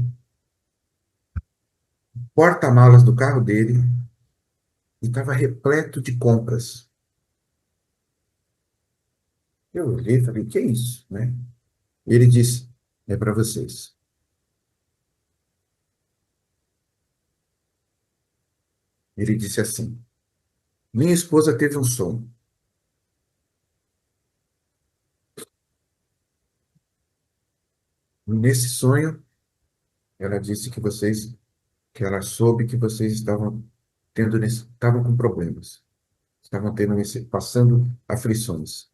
porta-malas do carro dele e estava repleto de compras. Eu olhei e falei, que é isso, né? Ele disse, é para vocês. Ele disse assim, minha esposa teve um sonho. Nesse sonho, ela disse que ela soube que vocês estavam com problemas, estavam passando aflições.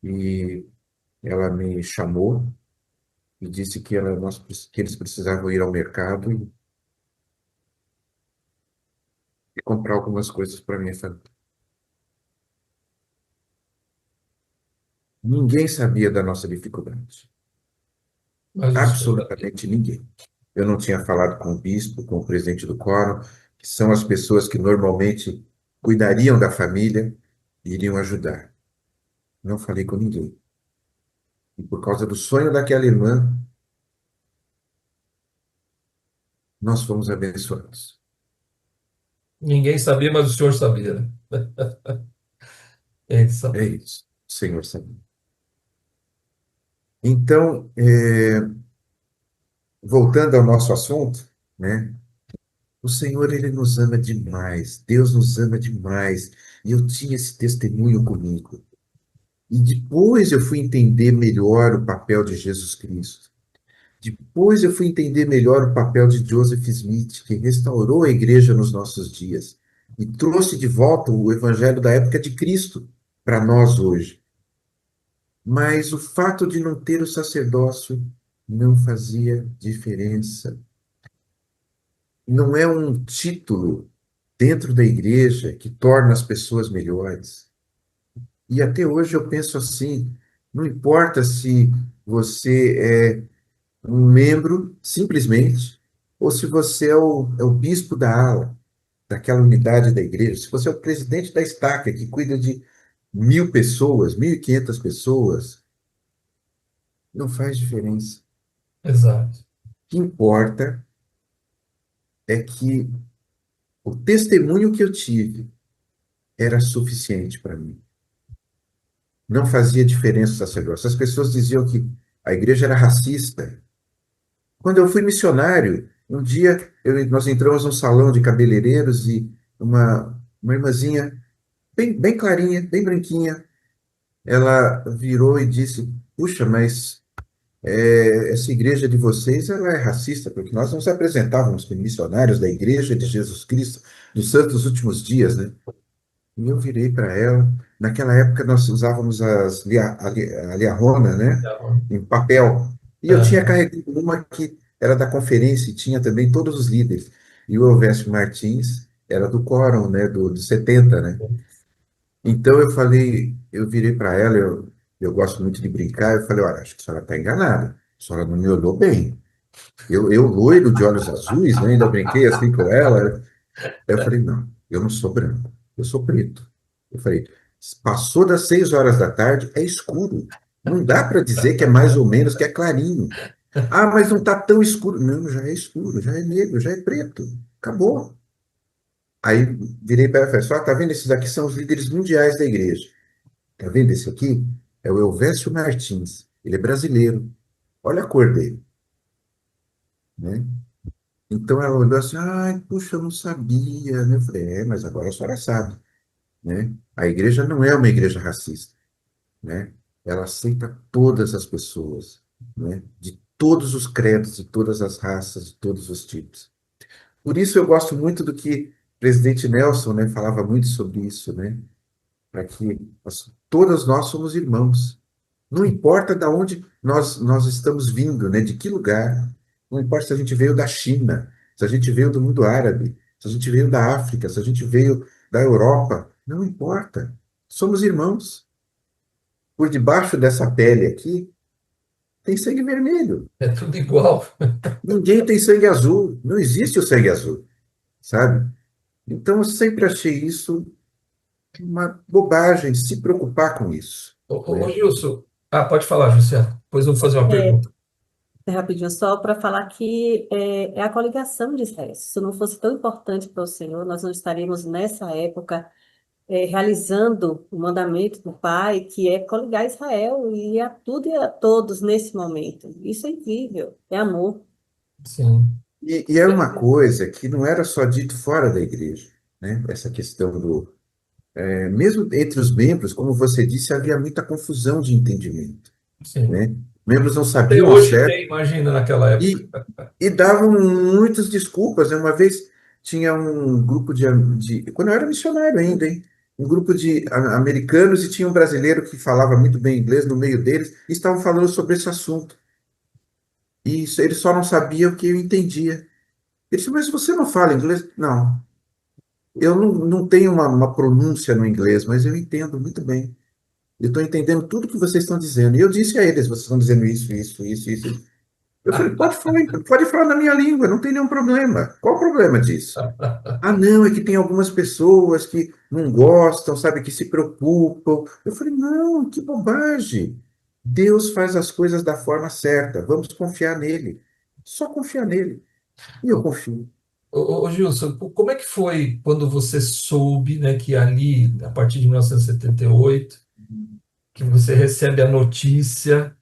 E ela me chamou e disse que eles precisavam ir ao mercado e comprar algumas coisas para minha família. Ninguém sabia da nossa dificuldade. Mas o senhor sabia. Absolutamente ninguém. Eu não tinha falado com o bispo, com o presidente do quórum, que são as pessoas que normalmente cuidariam da família e iriam ajudar. Não falei com ninguém. E por causa do sonho daquela irmã, nós fomos abençoados. Ninguém sabia, mas o senhor sabia, né? Ele É sabia. isso, o Senhor sabe. Então, voltando ao nosso assunto, né? O Senhor, Ele nos ama demais. Deus nos ama demais. E eu tinha esse testemunho comigo. E depois eu fui entender melhor o papel de Jesus Cristo. Depois eu fui entender melhor o papel de Joseph Smith, que restaurou a igreja nos nossos dias e trouxe de volta o evangelho da época de Cristo para nós hoje. Mas o fato de não ter o sacerdócio não fazia diferença. Não é um título dentro da igreja que torna as pessoas melhores. E até hoje eu penso assim: não importa se você é um membro, simplesmente, ou se você é o bispo da ala, daquela unidade da igreja, se você é o presidente da estaca, que cuida de 1.000 pessoas, 1.500 pessoas, não faz diferença. Exato. O que importa é que o testemunho que eu tive era suficiente para mim. Não fazia diferença o sacerdócio. As pessoas diziam que a igreja era racista. Quando eu fui missionário, um dia nós entramos num salão de cabeleireiros e uma irmãzinha, bem clarinha, bem branquinha, ela virou e disse: Puxa, mas essa igreja de vocês ela é racista, porque nós nos apresentávamos como missionários da Igreja de Jesus Cristo dos Santos Últimos Dias, né? E eu virei para ela. Naquela época nós usávamos a liarrona, né? Em papel. E eu tinha Aham. carregado uma que era da conferência e tinha também todos os líderes. E o Elvésio Martins era do quórum, né? Do 70, né? Então eu falei, eu virei para ela, eu gosto muito de brincar, eu falei: Olha, acho que a senhora está enganada. A senhora não me olhou bem. Eu loiro de olhos azuis, né? Ainda brinquei assim com ela. Aí eu falei: Não, eu não sou branco, eu sou preto. Eu falei: Passou das 6 horas da tarde, é escuro. Não dá para dizer que é mais ou menos, que é clarinho. Ah, mas não está tão escuro. Não, já é escuro, já é negro, já é preto. Acabou. Aí virei para ela e falei: Só, tá vendo? Esses aqui são os líderes mundiais da igreja. Tá vendo esse aqui? É o Elvésio Martins. Ele é brasileiro. Olha a cor dele, né? Então ela olhou assim: Ai, puxa, eu não sabia, né? Eu falei: Mas agora a senhora sabe, né? A igreja não é uma igreja racista, né? Ela aceita todas as pessoas, né? De todos os credos, de todas as raças, de todos os tipos. Por isso eu gosto muito do que o presidente Nelson, né, falava muito sobre isso, né? Para que todos nós somos irmãos. Não importa de onde nós estamos vindo, né? De que lugar. Não importa se a gente veio da China, se a gente veio do mundo árabe, se a gente veio da África, se a gente veio da Europa. Não importa. Somos irmãos. Por debaixo dessa pele aqui, tem sangue vermelho. É tudo igual. Ninguém tem sangue azul. Não existe o sangue azul, sabe? Então, eu sempre achei isso uma bobagem, se preocupar com isso, Ô, né? Gilson, pode falar, José. Depois eu vou fazer uma É, pergunta. rapidinho, só para falar que é a coligação de Israel. Se isso não fosse tão importante para o Senhor, nós não estaríamos nessa época realizando o mandamento do Pai, que é coligar Israel e a tudo e a todos nesse momento. Isso é incrível, é amor. Sim. E é uma coisa que não era só dito fora da igreja, né? Essa questão mesmo entre os membros, como você disse, havia muita confusão de entendimento, Sim. né? Membros não Até sabiam ao hoje certo tem, imagina, naquela época. e, e davam muitas desculpas, né? Uma vez tinha um grupo quando eu era missionário ainda, hein? Um grupo de americanos e tinha um brasileiro que falava muito bem inglês no meio deles e estavam falando sobre esse assunto. E eles só não sabiam que eu entendia. Ele disse: Mas você não fala inglês? Não. Eu não tenho uma pronúncia no inglês, mas eu entendo muito bem. Eu estou entendendo tudo que vocês estão dizendo. E eu disse a eles, vocês estão dizendo isso, isso, isso, isso. Eu falei, pode falar na minha língua, não tem nenhum problema. Qual o problema disso? Ah, não, é que tem algumas pessoas que não gostam, sabe, que se preocupam. Eu falei, não, que bobagem. Deus faz as coisas da forma certa. Vamos confiar nele. Só confiar nele. E eu confio. Ô, Gilson, como é que foi quando você soube, né, que ali, a partir de 1978, que você recebe a notícia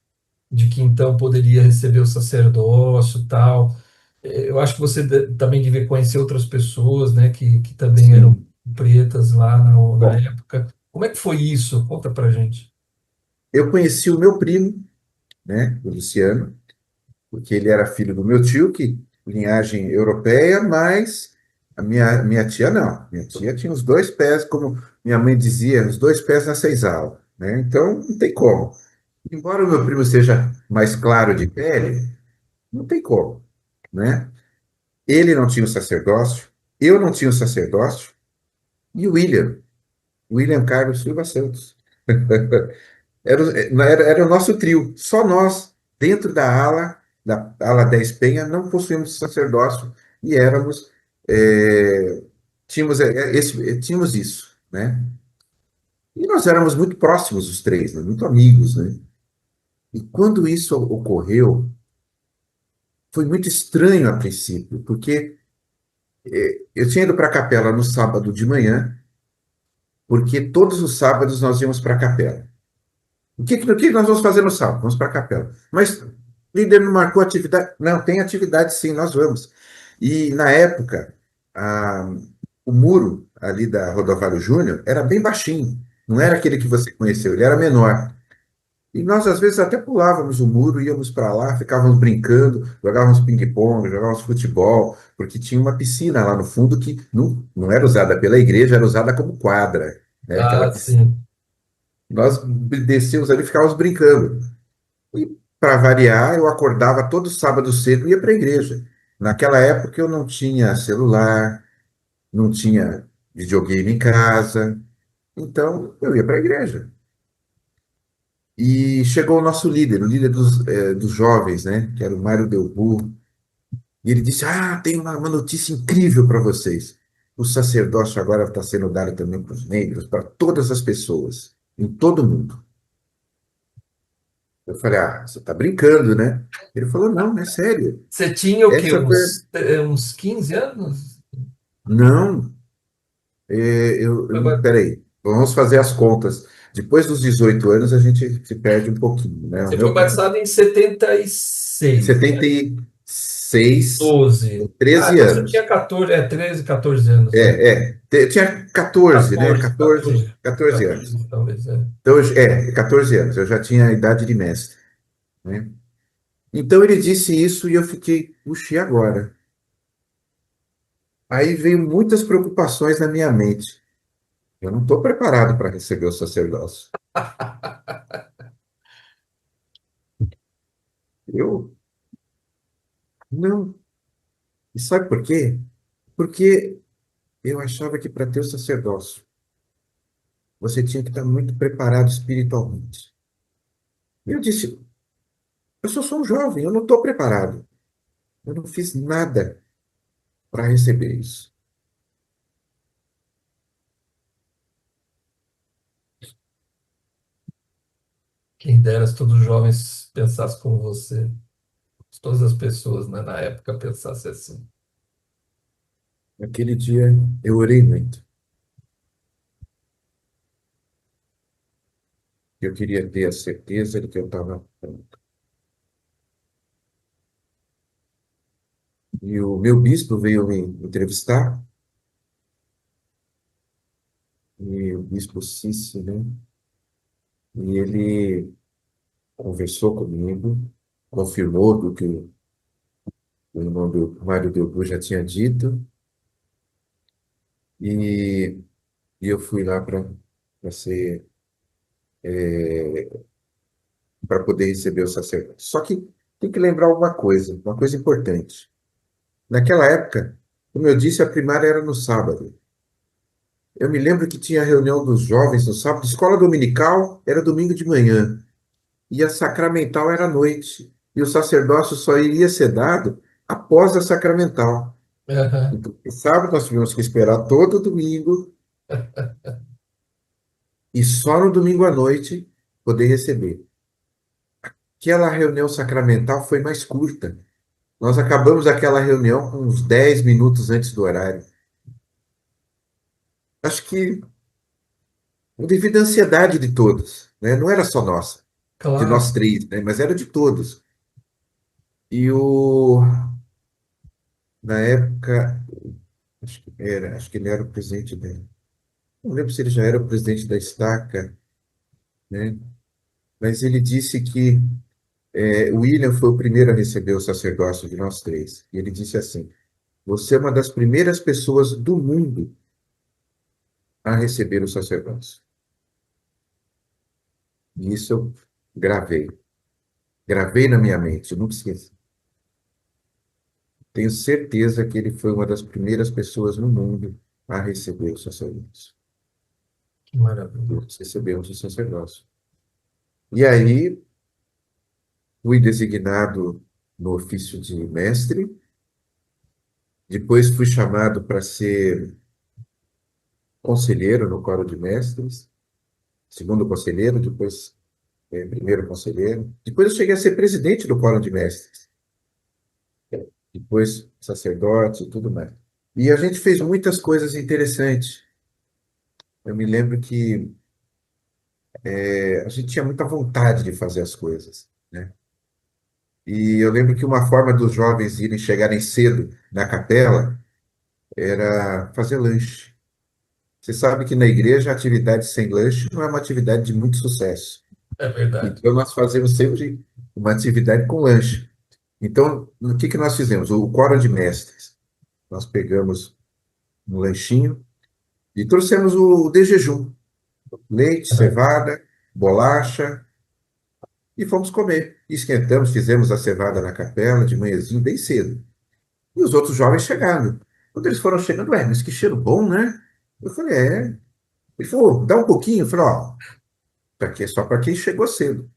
de que então poderia receber o sacerdócio e tal? Eu acho que você também devia conhecer outras pessoas, né, que também eram Sim. pretas lá na Bom, época. Como é que foi isso? Conta pra gente. eu conheci o meu primo, né, o Luciano, porque ele era filho do meu tio, que linhagem europeia, mas a minha tia não. Minha tia tinha os dois pés, como minha mãe dizia, os dois pés na senzala, né? Então, não tem como. Embora o meu primo seja mais claro de pele, não tem como, né? Ele não tinha o sacerdócio, eu não tinha o sacerdócio, e o William Carlos Silva Santos. Era o nosso trio. Só nós, dentro da ala 10 Penha, não possuímos sacerdócio e éramos, tínhamos, tínhamos isso, né? E nós éramos muito próximos, os três, né? Muito amigos, né? E quando isso ocorreu, foi muito estranho a princípio, porque eu tinha ido para a capela no sábado de manhã, porque todos os sábados nós íamos para a capela. O que nós vamos fazer no sábado? Vamos para a capela. Mas o líder não marcou atividade? Não, tem atividade sim, nós vamos. E na época, a- o muro ali da Rodovalho Júnior era bem baixinho. Não era aquele que você conheceu, ele era menor. E nós, às vezes, até pulávamos o muro, íamos para lá, ficávamos brincando, jogávamos ping-pong, jogávamos futebol, porque tinha uma piscina lá no fundo que não era usada pela igreja, era usada como quadra, né? Aquela Ah, piscina. sim. Nós descíamos ali e ficávamos brincando. E, para variar, eu acordava todo sábado cedo e ia para a igreja. Naquela época eu não tinha celular, não tinha videogame em casa, então eu ia para a igreja. E chegou o nosso líder, o líder dos jovens, né, que era o Mário Delbu, e ele disse: Ah, tem uma notícia incrível para vocês. O sacerdócio agora está sendo dado também para os negros, para todas as pessoas, em todo o mundo. Eu falei: Ah, você está brincando, né? Ele falou: Não, é sério. Você tinha o quê? Essa foi. Uns 15 anos? Não, Foi peraí, vamos fazer as contas. Depois dos 18 anos, a gente se perde um pouquinho, né? O Você foi meu, batizado em 76, setenta né? e seis, com 12. Ah, 13 então você tinha anos. 14, 13, 14 anos, né? Tinha 14, né? 14, 14, 14, 14 anos. 14 talvez, é. Então, 14 anos, eu já tinha a idade de mestre, né? Então ele disse isso e eu fiquei, puxa, e agora? Aí veio muitas preocupações na minha mente. Eu não estou preparado para receber o sacerdócio. Eu não. E sabe por quê? Porque eu achava que para ter o sacerdócio, você tinha que estar muito preparado espiritualmente. E eu disse, eu só sou um jovem, eu não estou preparado. Eu não fiz nada para receber isso. Quem dera se todos os jovens pensassem como você. Se todas as pessoas, né, na época pensassem assim. Naquele dia, eu orei muito. Eu queria ter a certeza de que eu estava pronto. E o meu bispo veio me entrevistar, e o bispo Cício, né? E ele conversou comigo, confirmou do que o irmão do Mário Delbu já tinha dito, e, e eu fui lá ser para poder receber o sacerdócio. Só que tem que lembrar uma coisa importante. Naquela época, como eu disse, a primária era no sábado. Eu me lembro que tinha reunião dos jovens no sábado, escola dominical era domingo de manhã, e a sacramental era à noite. E o sacerdócio só iria ser dado após a sacramental. Aham. Então, no sábado nós tivemos que esperar todo domingo, e só no domingo à noite poder receber. Aquela reunião sacramental foi mais curta. Nós acabamos aquela reunião com uns 10 minutos antes do horário. Acho que devido à ansiedade de todos, né? Não era só nossa, de Claro, nós três, né? Mas era de todos. E na época, acho que ele era o presidente dele. Não lembro se ele já era o presidente da Estaca, né? Mas ele disse que o William foi o primeiro a receber o sacerdócio de nós três. E ele disse assim: Você é uma das primeiras pessoas do mundo a receber o sacerdócio. E isso eu gravei. Gravei na minha mente, nunca esqueci. Tenho certeza que ele foi uma das primeiras pessoas no mundo a receber o sacerdócio. que maravilha. Nós recebemos o sacerdócio. E aí, fui designado no ofício de mestre, depois fui chamado para ser conselheiro no coro de mestres, segundo conselheiro, depois primeiro conselheiro. Depois eu cheguei a ser presidente do coro de mestres, depois sacerdote e tudo mais. E a gente fez muitas coisas interessantes. Eu me lembro que a gente tinha muita vontade de fazer as coisas, né? E eu lembro que uma forma dos jovens irem chegarem cedo na capela era fazer lanche. Você sabe que na igreja a atividade sem lanche não é uma atividade de muito sucesso. É verdade. Então nós fazemos sempre uma atividade com lanche. Então, o que nós fizemos? O quórum de mestres. Nós pegamos um lanchinho e trouxemos o de jejum. Leite, Aham. cevada, bolacha, e fomos comer. Esquentamos, fizemos a cevada na capela de manhãzinho, bem cedo. E os outros jovens chegaram. Quando eles foram chegando, mas que cheiro bom, né? Eu falei, é. Ele falou, dá um pouquinho. Eu falei, ó, é só para quem chegou cedo.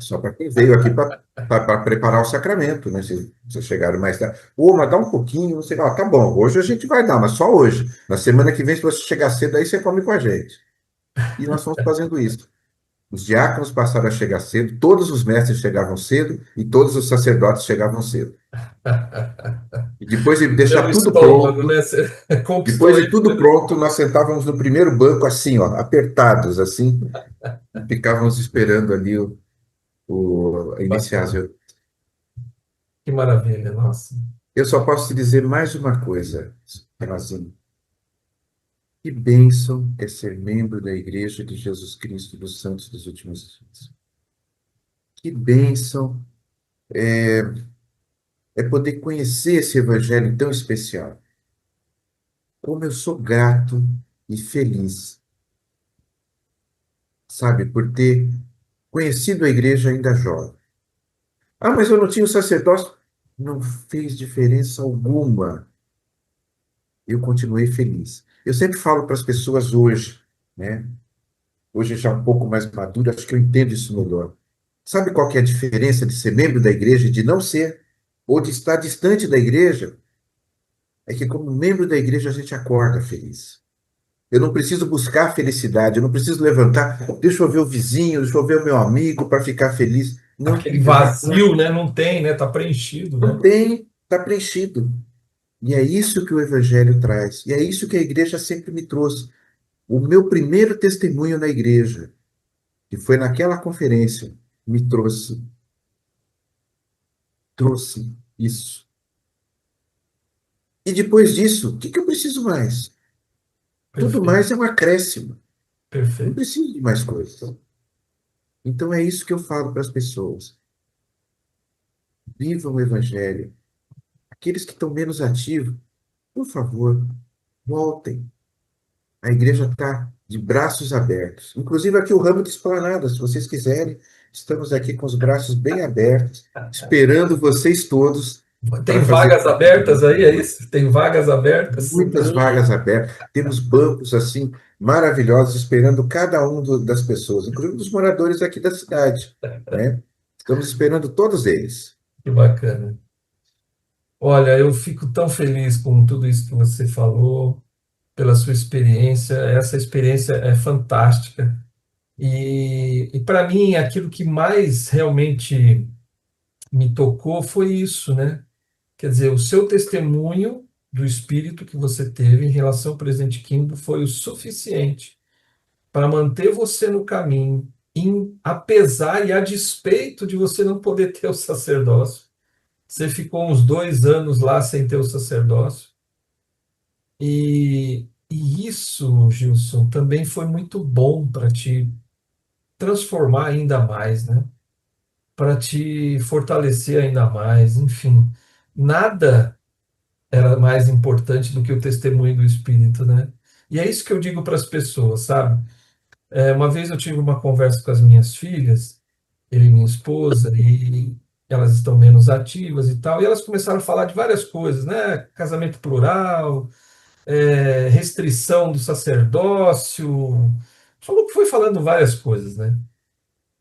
Só para quem veio aqui para preparar o sacramento, né? Se vocês chegaram mais tarde. Ô, mas dá um pouquinho. Você, ó, tá bom, hoje a gente vai dar, mas só hoje. Na semana que vem, se você chegar cedo, aí você come com a gente. E nós fomos fazendo isso. Os diáconos passaram a chegar cedo, todos os mestres chegavam cedo e todos os sacerdotes chegavam cedo. E depois de Pelo deixar tudo estômago, pronto, né? Você depois conquistou de ele tudo pelo... pronto, nós sentávamos no primeiro banco assim, ó, apertados assim, e ficávamos esperando ali iniciar as Bacana. reuniões. Que maravilha, nossa. Eu só posso te dizer mais uma coisa, Remazinho. Que bênção é ser membro da Igreja de Jesus Cristo dos Santos dos Últimos Dias. Que bênção é poder conhecer esse evangelho tão especial. Como eu sou grato e feliz, sabe, por ter conhecido a igreja ainda jovem. Ah, mas eu não tinha o sacerdócio. Não fez diferença alguma. Eu continuei feliz. Eu sempre falo para as pessoas hoje, né? Hoje já um pouco mais maduro, acho que eu entendo isso melhor. Sabe qual que é a diferença de ser membro da igreja e de não ser? Ou de estar distante da igreja? É que como membro da igreja a gente acorda feliz. Eu não preciso buscar felicidade, eu não preciso levantar, deixa eu ver o vizinho, deixa eu ver o meu amigo para ficar feliz. Não, Aquele eu já acordo. vazio, né? Não tem, né? Tá preenchido, Não né? tem, está preenchido. E é isso que o Evangelho traz. E é isso que a igreja sempre me trouxe. O meu primeiro testemunho na igreja, que foi naquela conferência, me trouxe isso. E depois disso, o que eu preciso mais? Tudo Perfeito, mais é um acréscimo. Não perfeito. preciso de mais coisas. Então é isso que eu falo para as pessoas. Vivam o Evangelho. Aqueles que estão menos ativos, por favor, voltem. A igreja está de braços abertos. Inclusive aqui o ramo de esplanada, se vocês quiserem, estamos aqui com os braços bem abertos, esperando vocês todos Tem para fazer vagas abertas aí, é isso? Tem vagas abertas? muitas vagas abertas. Temos bancos assim maravilhosos esperando cada das pessoas, inclusive dos moradores aqui da cidade, né? Estamos esperando todos eles. Que bacana. Olha, eu fico tão feliz com tudo isso que você falou, pela sua experiência. Essa experiência é fantástica. E para mim, aquilo que mais realmente me tocou foi isso, né? Quer dizer, o seu testemunho do espírito que você teve em relação ao presidente Kimbo foi o suficiente para manter você no caminho, apesar e a despeito de você não poder ter o sacerdócio. Você ficou uns 2 anos lá sem ter o sacerdócio. E isso, Gilson, também foi muito bom para te transformar ainda mais, né? Para te fortalecer ainda mais. Enfim, nada era mais importante do que o testemunho do Espírito, né? E é isso que eu digo para as pessoas, sabe? Uma vez eu tive uma conversa com as minhas filhas, eu e minha esposa, e elas estão menos ativas e tal, e elas começaram a falar de várias coisas, né? Casamento plural, restrição do sacerdócio, falou que foi falando várias coisas, né?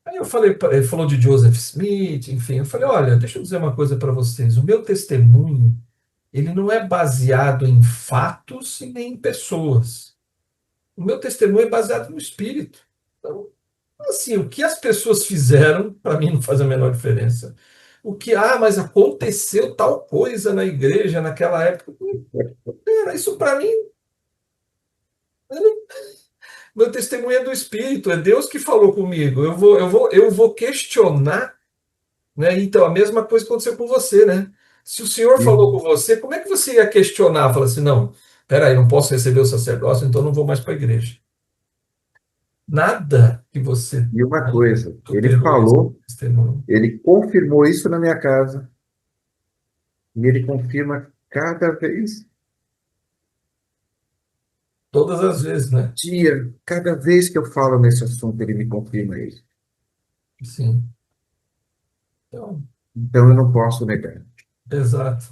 Aí eu falei, ele falou de Joseph Smith, enfim, eu falei, olha, deixa eu dizer uma coisa para vocês, o meu testemunho, ele não é baseado em fatos e nem em pessoas. O meu testemunho é baseado no Espírito. Então, assim, o que as pessoas fizeram, para mim não faz a menor diferença. Mas aconteceu tal coisa na igreja naquela época. Cara, isso para mim, meu testemunho é do Espírito, é Deus que falou comigo. Eu vou questionar, né? Então, a mesma coisa aconteceu com você, né? Se o Senhor falou com você, como é que você ia questionar? Fala assim, não, peraí, não posso receber o sacerdócio, então não vou mais para a igreja. Nada que você E uma coisa, ele superou esse falou, testemunho. ele confirmou isso na minha casa, e ele confirma cada vez, Todas as vezes, né? cada vez que eu falo nesse assunto, ele me confirma isso. Sim. Então, Então eu não posso negar. exato.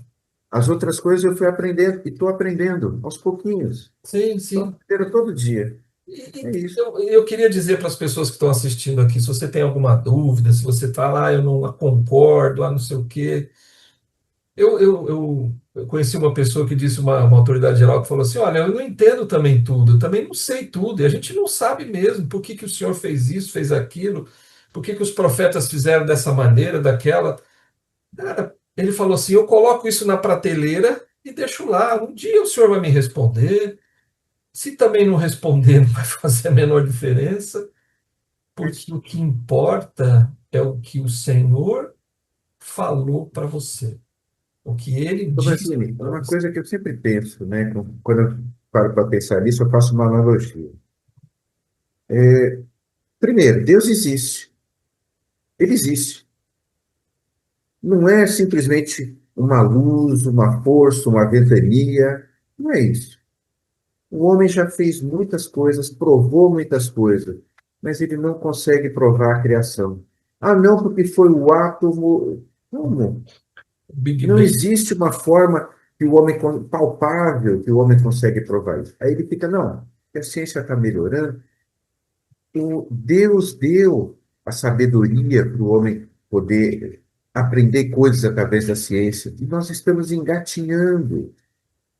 As outras coisas eu fui aprendendo e estou aprendendo aos pouquinhos. Sim, Estou sim. aprendendo todo dia. E É isso. eu queria dizer para as pessoas que estão assistindo aqui, se você tem alguma dúvida, se você fala, eu não concordo, não sei o quê. Eu conheci uma pessoa que disse, uma autoridade geral, que falou assim: olha, eu não entendo também tudo, eu também não sei tudo, e a gente não sabe mesmo por que que o senhor fez isso, fez aquilo, por que que os profetas fizeram dessa maneira, daquela. Cara, ele falou assim: eu coloco isso na prateleira e deixo lá. Um dia o senhor vai me responder. Se também não responder, não vai fazer a menor diferença, porque o que importa é o que o Senhor falou para você, o que ele Então, disse assim, para uma você. coisa que eu sempre penso, né? Quando eu paro para pensar nisso, eu faço uma analogia. Primeiro, Deus existe. Ele existe. Não é simplesmente uma luz, uma força, uma ventania. Não é isso. O homem já fez muitas coisas, provou muitas coisas, mas ele não consegue provar a criação. Ah, não, porque foi o átomo. Como? Big Não Bang, existe uma forma que o homem palpável que o homem consegue provar isso. Aí ele fica, não, que a ciência está melhorando. Deus deu a sabedoria para o homem poder aprender coisas através da ciência. E nós estamos engatinhando.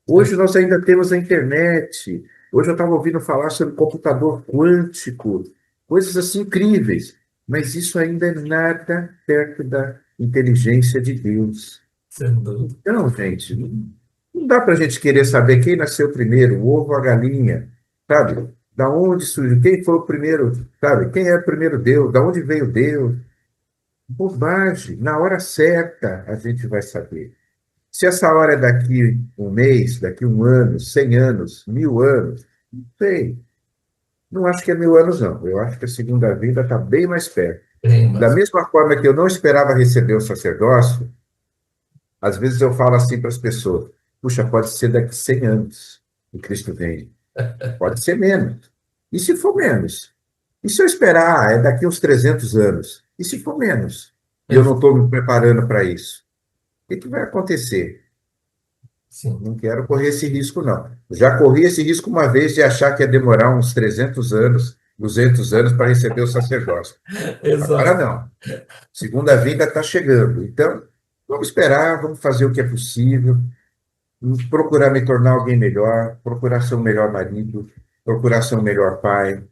Hoje nós ainda temos a internet. Hoje eu estava ouvindo falar sobre computador quântico, coisas assim incríveis. Mas isso ainda é nada perto da inteligência de Deus. sem dúvida. Então, gente, não dá para a gente querer saber quem nasceu primeiro, o ovo ou a galinha, sabe? Da onde surgiu, quem foi o primeiro, sabe? Quem é o primeiro Deus, da onde veio Deus? Bobagem. Na hora certa a gente vai saber. Se essa hora é daqui um mês, daqui um ano, 100 anos, 1000 anos, não sei. Não acho que é 1000 anos, não. Eu acho que a segunda vida está bem mais perto. Tem, Da mas mesma forma que eu não esperava receber o sacerdócio, às vezes eu falo assim para as pessoas: puxa, pode ser daqui 100 anos que Cristo vem. Pode ser menos. E se for menos? E se eu esperar, é daqui uns 300 anos? E se for menos? E eu não estou me preparando para isso? que vai acontecer? Sim, Não quero correr esse risco, não. Já corri esse risco uma vez de achar que ia demorar uns 300 anos, 200 anos para receber o sacerdócio. Agora exato. não. Segunda vinda está chegando. Então, vamos esperar, vamos fazer o que é possível, procurar me tornar alguém melhor, procurar ser um melhor marido, procurar ser um melhor pai,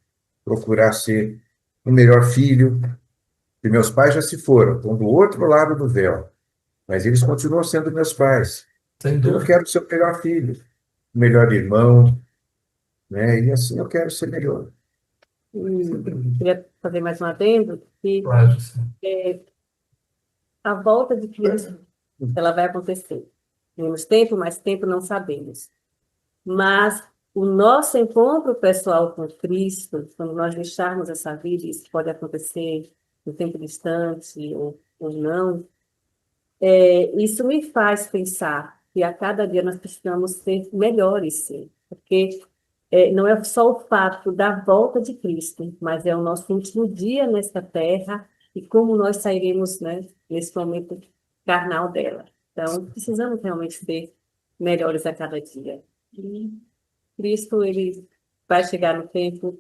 procurar ser um melhor filho. E meus pais já se foram, estão do outro lado do véu, mas eles continuam sendo meus pais. Sem Então, eu dúvida. quero ser o melhor filho, o melhor irmão, né? E assim eu quero ser melhor. E queria fazer mais um adendo, que Claro, sim. a volta de Cristo, ela vai acontecer. Temos tempo, mais tempo não sabemos. Mas o nosso encontro pessoal com Cristo, quando nós deixarmos essa vida, isso pode acontecer no tempo distante ou não, isso me faz pensar que a cada dia nós precisamos ser melhores, sim, porque não é só o fato da volta de Cristo, mas é o nosso último dia nesta terra e como nós sairemos, né, nesse momento carnal dela. Então, precisamos realmente ser melhores a cada dia. E Cristo, ele vai chegar no tempo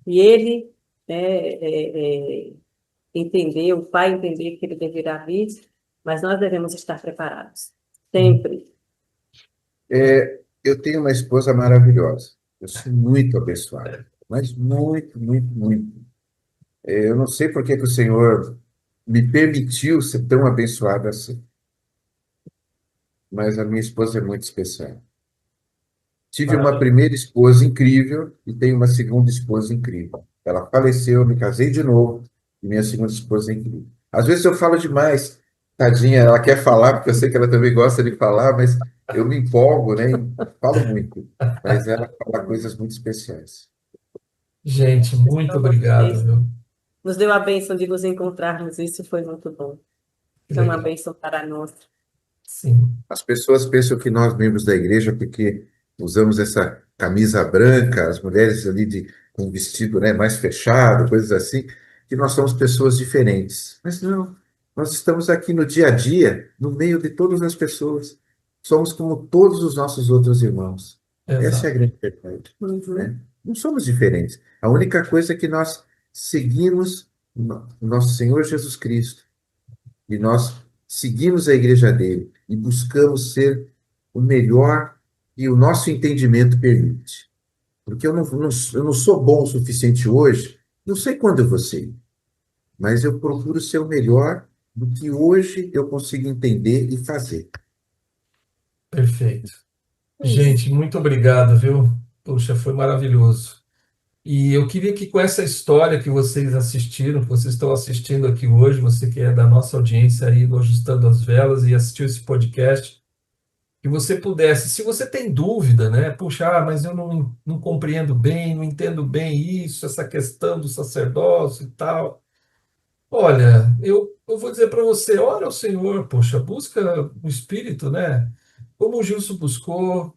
e ele, né, entender, o Pai entender que ele deverá vir, mas nós devemos estar preparados, sempre. Eu tenho uma esposa maravilhosa. Eu sou muito abençoado, mas muito, muito, muito. Eu não sei por que que o Senhor me permitiu ser tão abençoado assim, mas a minha esposa é muito especial. Tive uma Parabéns. primeira esposa incrível e tenho uma segunda esposa incrível. Ela faleceu, eu me casei de novo e minha segunda esposa é incrível. Às vezes eu falo demais, tadinha, ela quer falar, porque eu sei que ela também gosta de falar, mas eu me empolgo, né? E falo muito, mas ela fala coisas muito especiais. Gente, muito Então, obrigado, vocês viu? nos deu a bênção de nos encontrarmos, isso foi muito bom. Que É uma legal. bênção para nós. Sim, As pessoas pensam que nós, membros da igreja, porque usamos essa camisa branca, as mulheres ali com vestido, né, mais fechado, coisas assim, que nós somos pessoas diferentes. Mas não, nós estamos aqui no dia a dia, no meio de todas as pessoas. Somos como todos os nossos outros irmãos. Essa é a exato. grande verdade, Uhum. né? Não somos diferentes. A única coisa é que nós seguimos o nosso Senhor Jesus Cristo e nós seguimos a igreja dele e buscamos ser o melhor que o nosso entendimento permite. Porque eu não sou bom o suficiente hoje, não sei quando eu vou ser, mas eu procuro ser o melhor do que hoje eu consigo entender e fazer. Perfeito. É isso. Gente, muito obrigado, viu? Puxa, foi maravilhoso. E eu queria que com essa história que vocês assistiram, que vocês estão assistindo aqui hoje, você que é da nossa audiência aí do Ajustando as Velas e assistiu esse podcast, que você pudesse, se você tem dúvida, né? Puxa, mas eu não compreendo bem, não entendo bem isso, essa questão do sacerdócio e tal. Olha, eu vou dizer para você, ora ao Senhor, poxa, busca o Espírito, né? Como o Gilson buscou,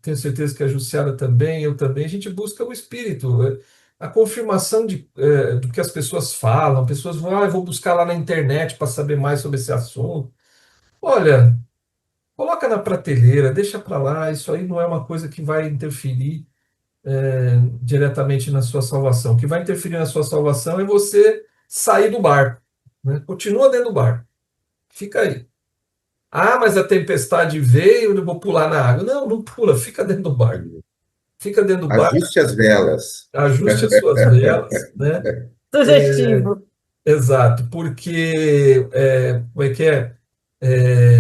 tenho certeza que a Jussiara também, eu também, a gente busca o Espírito, a confirmação do que as pessoas falam, pessoas vão, eu vou buscar lá na internet para saber mais sobre esse assunto. Olha, coloca na prateleira, deixa para lá, isso aí não é uma coisa que vai interferir diretamente na sua salvação. O que vai interferir na sua salvação é você sair do barco, né? Continua dentro do barco, fica aí. Ah, mas a tempestade veio, eu vou pular na água. Não, não pula, fica dentro do barco. Fica dentro do barco, Ajuste as velas. ajuste as suas velas, né? Sugestivo. Exato, porque como é que é?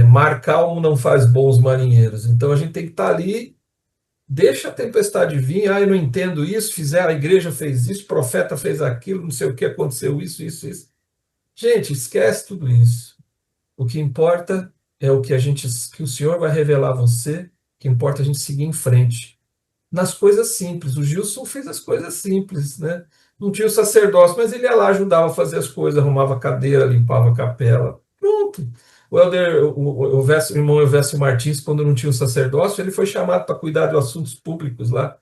Mar calmo não faz bons marinheiros. Então a gente tem que estar ali. Deixa a tempestade vir, eu não entendo isso, fizeram, a igreja fez isso, o profeta fez aquilo, não sei o que aconteceu, isso. Gente, esquece tudo isso. O que importa é que o Senhor vai revelar a você, o que importa é a gente seguir em frente. Nas coisas simples. O Gilson fez as coisas simples, né? Não tinha o sacerdócio, mas ele ia lá, ajudava a fazer as coisas, arrumava a cadeira, limpava a capela. Pronto. O irmão Elvésio Martins, quando não tinha o sacerdócio, ele foi chamado para cuidar de assuntos públicos lá.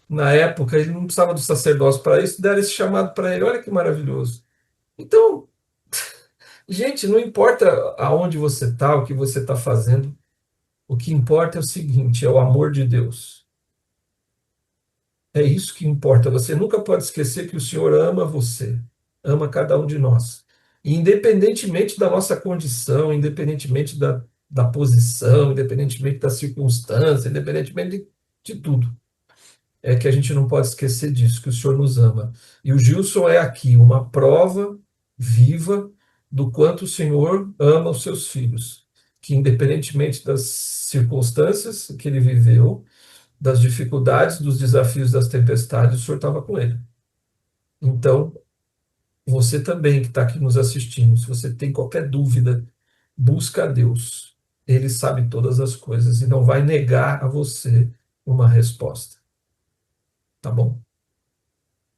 Na época, ele não precisava do sacerdócio para isso, deram esse chamado para ele. Olha que maravilhoso. Então, Gente, não importa aonde você está, o que você está fazendo, o que importa é o seguinte, é o amor de Deus. É isso que importa. Você nunca pode esquecer que o Senhor ama você, ama cada um de nós. E independentemente da nossa condição, independentemente da posição, independentemente da circunstância, independentemente de tudo, é que a gente não pode esquecer disso, que o Senhor nos ama. E o Gilson é aqui uma prova viva do quanto o Senhor ama os seus filhos, que independentemente das circunstâncias que ele viveu, das dificuldades, dos desafios, das tempestades, o Senhor estava com ele. Então, você também que está aqui nos assistindo, se você tem qualquer dúvida, busca a Deus. Ele sabe todas as coisas e não vai negar a você uma resposta. Tá bom?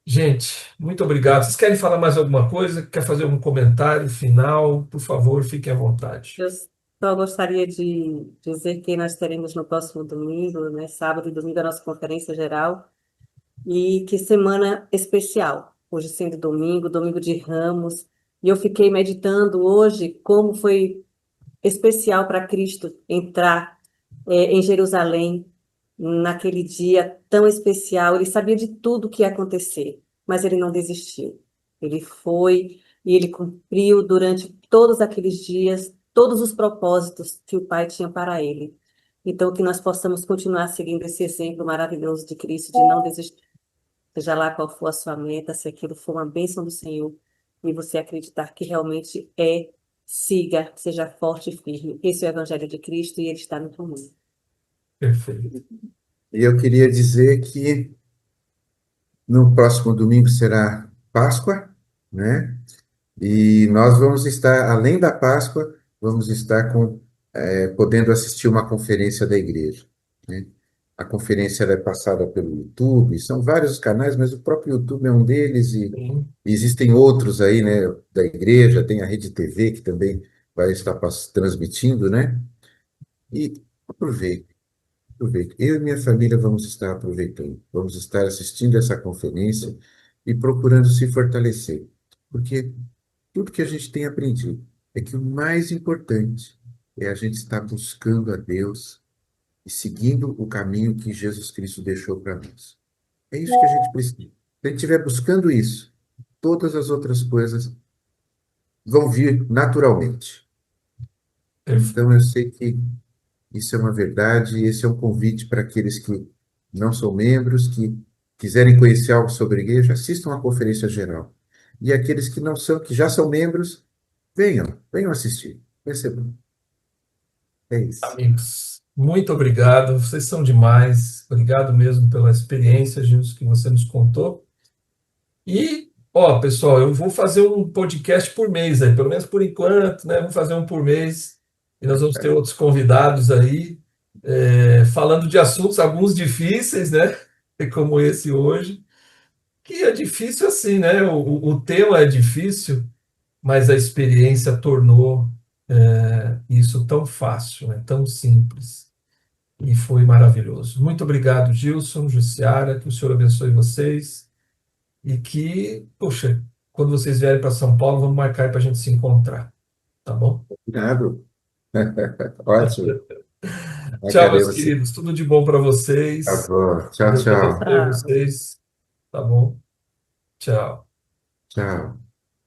Gente, muito obrigado. Vocês querem falar mais alguma coisa? Quer fazer algum comentário final? Por favor, fiquem à vontade. Eu só gostaria de dizer que nós teremos no próximo domingo, né, sábado e domingo, a nossa conferência geral. E que semana especial. Hoje sendo domingo, domingo de Ramos. E eu fiquei meditando hoje como foi especial para Cristo entrar em Jerusalém naquele dia tão especial. Ele sabia de tudo que ia acontecer, mas ele não desistiu. Ele foi e ele cumpriu durante todos aqueles dias todos os propósitos que o Pai tinha para ele. Então, que nós possamos continuar seguindo esse exemplo maravilhoso de Cristo, de não desistir, seja lá qual for a sua meta, se aquilo for uma bênção do Senhor, e você acreditar que realmente é, siga, seja forte e firme. Esse é o Evangelho de Cristo e ele está no comum. Perfeito. E eu queria dizer que no próximo domingo será Páscoa, né? E nós vamos estar, além da Páscoa, vamos estar podendo assistir uma conferência da igreja, né? A conferência ela é passada pelo YouTube, são vários canais, mas o próprio YouTube é um deles e Sim. existem outros aí, né, da igreja, tem a Rede TV que também vai estar transmitindo, né? E aproveite. Aproveito. Eu e minha família vamos estar aproveitando, vamos estar assistindo essa conferência e procurando se fortalecer, porque tudo que a gente tem aprendido é que o mais importante é a gente estar buscando a Deus e seguindo o caminho que Jesus Cristo deixou para nós. É isso que a gente precisa. Se a gente estiver buscando isso, todas as outras coisas vão vir naturalmente. Perfeito. Então, eu sei que isso é uma verdade, e esse é um convite para aqueles que não são membros, que quiserem conhecer algo sobre a igreja, assistam à conferência geral. E aqueles que não são, que já são membros, venham assistir. Recebam. É isso. Amigos, muito obrigado. Vocês são demais. Obrigado mesmo pela experiência, Gilson, que você nos contou. E, ó, pessoal, eu vou fazer um podcast por mês aí, pelo menos por enquanto, né? Vou fazer um por mês. E nós vamos ter outros convidados aí, falando de assuntos, alguns difíceis, né? Como esse hoje, que é difícil assim, né? O tema é difícil, mas a experiência tornou isso tão fácil, né? Tão simples. E foi maravilhoso. Muito obrigado, Gilson, Jussiara, que o Senhor abençoe vocês. E que, poxa, quando vocês vierem para São Paulo, vamos marcar para a gente se encontrar, tá bom? Obrigado. Ótimo. Tchau, meus Marcaremos sim. queridos. Tudo de bom para Tá vocês. bom. Tchau, Deus abençoe tchau. Ah, vocês, tá bom? Tchau. Tchau.